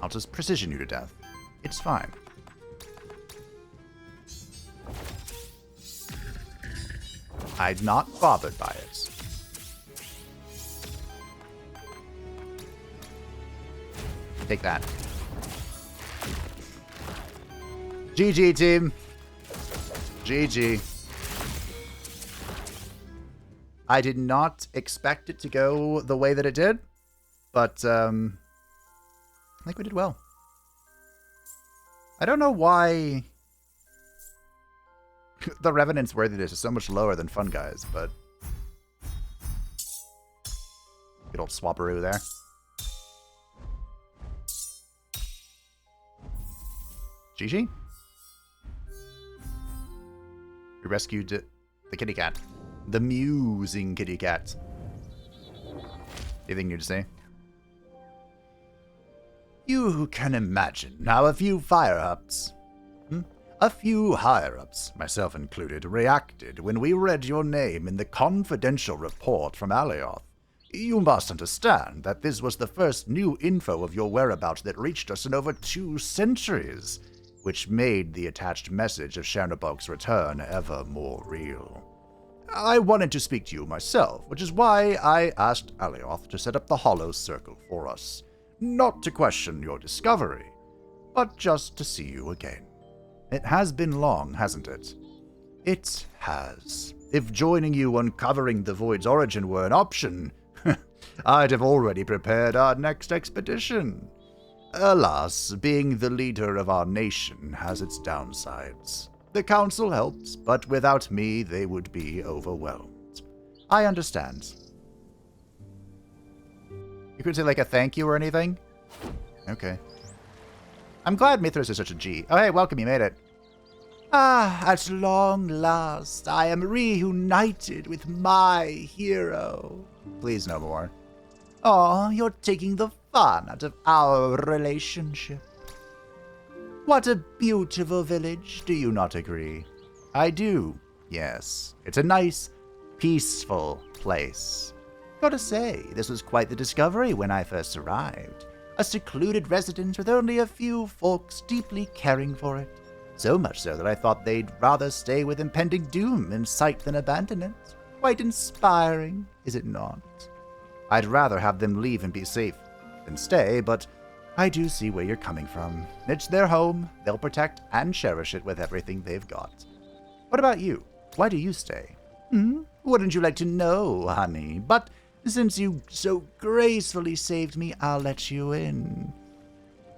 I'll just precision you to death. It's fine. I'm not bothered by it. Take that. GG, team. GG. I did not expect it to go the way that it did, but I think we did well. I don't know why the Revenant's worthiness is so much lower than Fun Guy's, but good old swapperoo there. GG. We rescued the kitty cat. The musing kitty cat. Anything new to say? You can imagine how a few fire-ups, a few higher-ups, myself included, reacted when we read your name in the confidential report from Alioth. You must understand that this was the first new info of your whereabouts that reached us in over 2 centuries, which made the attached message of Chernobog's return ever more real. I wanted to speak to you myself, which is why I asked Alioth to set up the Hollow Circle for us. Not to question your discovery, but just to see you again. It has been long, hasn't it? It has. If joining you uncovering the Void's origin were an option, I'd have already prepared our next expedition. Alas, being the leader of our nation has its downsides. The Council helps, but without me, they would be overwhelmed. I understand. You could say like a thank you or anything? Okay. I'm glad Mithras is such a G. Oh, hey, welcome, you made it. Ah, at long last, I am reunited with my hero. Please no more. Oh, you're taking the fun out of our relationship. What a beautiful village, do you not agree? I do, yes. It's a nice, peaceful place. Gotta say, this was quite the discovery when I first arrived. A secluded residence with only a few folks deeply caring for it. So much so that I thought they'd rather stay with impending doom in sight than abandon it. Quite inspiring, is it not? I'd rather have them leave and be safe than stay, but I do see where you're coming from. It's their home, they'll protect and cherish it with everything they've got. What about you? Why do you stay? Wouldn't you like to know, honey? But since you so gracefully saved me, I'll let you in.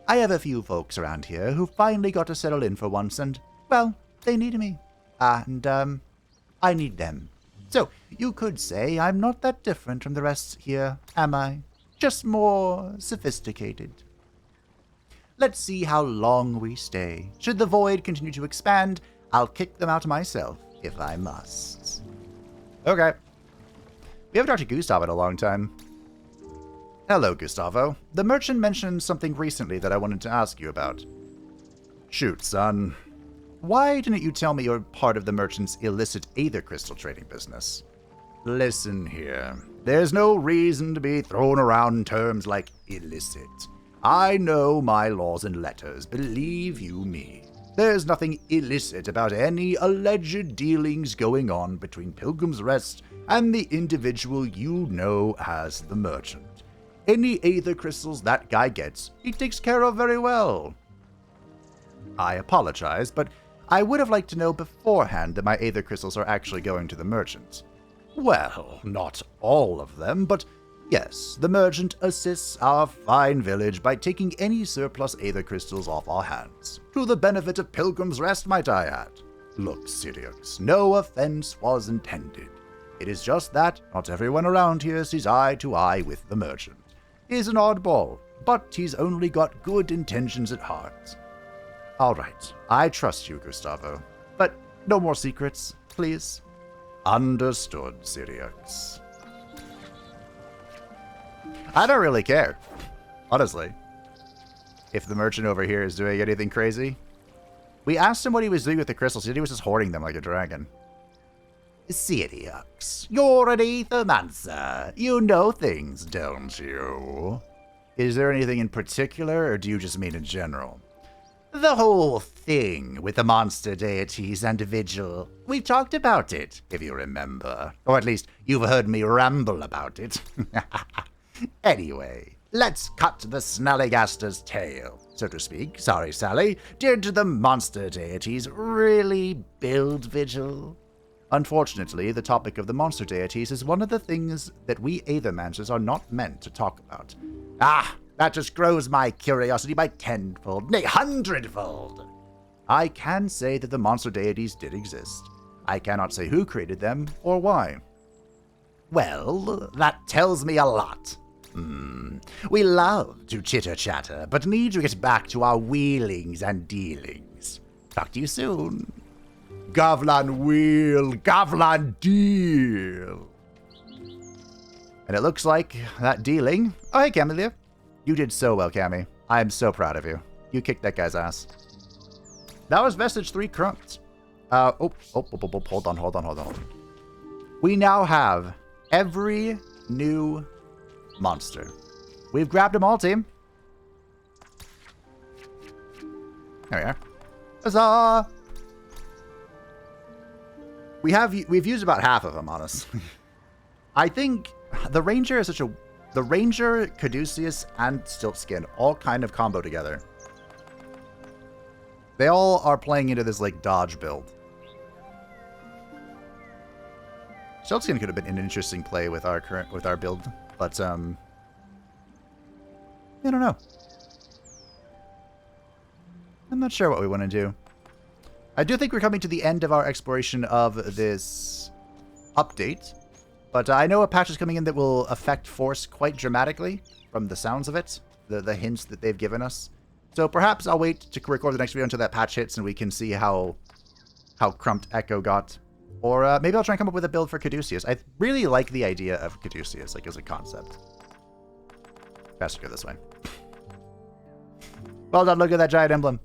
I have a few folks around here who finally got to settle in for once, and, well, they need me. And, I need them. So, you could say I'm not that different from the rest here, am I? Just more sophisticated. Let's see how long we stay. Should the Void continue to expand, I'll kick them out myself, if I must. Okay. We haven't talked to Gustavo in a long time. Hello, Gustavo. The merchant mentioned something recently that I wanted to ask you about. Shoot, son. Why didn't you tell me you're part of the merchant's illicit aether crystal trading business? Listen here. There's no reason to be thrown around terms like illicit. I know my laws and letters, believe you me. There's nothing illicit about any alleged dealings going on between Pilgrim's Rest and the individual you know as the merchant. Any aether crystals that guy gets, he takes care of very well. I apologize, but I would have liked to know beforehand that my aether crystals are actually going to the merchant. Well, not all of them, but yes, the merchant assists our fine village by taking any surplus aether crystals off our hands. To the benefit of Pilgrim's Rest, might I add. Look, Syriax, no offense was intended. It is just that not everyone around here sees eye to eye with the merchant. He's an oddball, but he's only got good intentions at heart. All right, I trust you, Gustavo, but no more secrets, please. Understood, Syriax. I don't really care, honestly, if the merchant over here is doing anything crazy. We asked him what he was doing with the crystals. He said he was just hoarding them like a dragon. Syriax, you're an Aethermancer. You know things, don't you? Is there anything in particular, or do you just mean in general? The whole thing with the monster deities and Vigil. We talked about it, if you remember. Or at least, you've heard me ramble about it. Anyway, let's cut the Snallygaster's tail, so to speak. Sorry, Sally. Did the monster deities really build Vigil? Unfortunately, the topic of the monster deities is one of the things that we Aethermancers are not meant to talk about. Ah, that just grows my curiosity by tenfold, nay, hundredfold. I can say that the monster deities did exist. I cannot say who created them or why. Well, that tells me a lot. We love to chitter-chatter, but need to get back to our wheelings and dealings. Talk to you soon. Gavlan wheel, Gavlan deal. And it looks like that dealing... Oh, hey, Camelia. You did so well, Cammy. I am so proud of you. You kicked that guy's ass. That was Vestige 3 crumped. Hold on. We now have every new monster. We've grabbed them all, team. There we are. Huzzah! We've used about half of them, honestly. I think the Ranger is the Ranger, Caduceus, and Stiltskin all kind of combo together. They all are playing into this, like, dodge build. Stiltskin could have been an interesting play with our build, but, I don't know. I'm not sure what we want to do. I do think we're coming to the end of our exploration of this update, but I know a patch is coming in that will affect Force quite dramatically from the sounds of it, the hints that they've given us. So perhaps I'll wait to record the next video until that patch hits and we can see how crumped Echo got. Or maybe I'll try and come up with a build for Caduceus. I really like the idea of Caduceus, like, as a concept. Best to go this way. Well done, look at that giant emblem.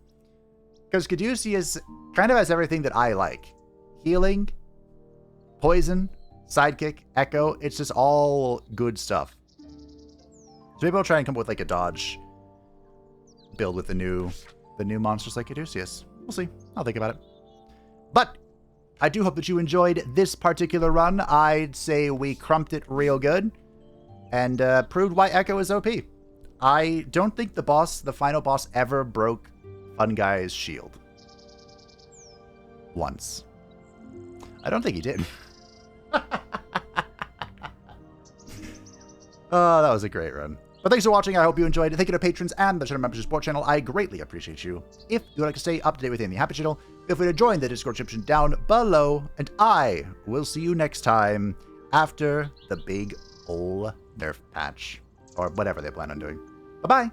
Because Caduceus kind of has everything that I like. Healing, poison, sidekick, echo. It's just all good stuff. So maybe I'll try and come up with, like, a dodge build with the new monsters like Caduceus. We'll see. I'll think about it. But I do hope that you enjoyed this particular run. I'd say we crumped it real good and proved why Echo is OP. I don't think the final boss, ever broke Fun Guy's shield. Once. I don't think he did. Oh, that was a great run. But thanks for watching. I hope you enjoyed it. Thank you to patrons and the channel members who support channel. I greatly appreciate you. If you'd like to stay up to date with the Happy Channel, feel free to join the Discord description down below. And I will see you next time after the big ol' nerf patch. Or whatever they plan on doing. Bye-bye.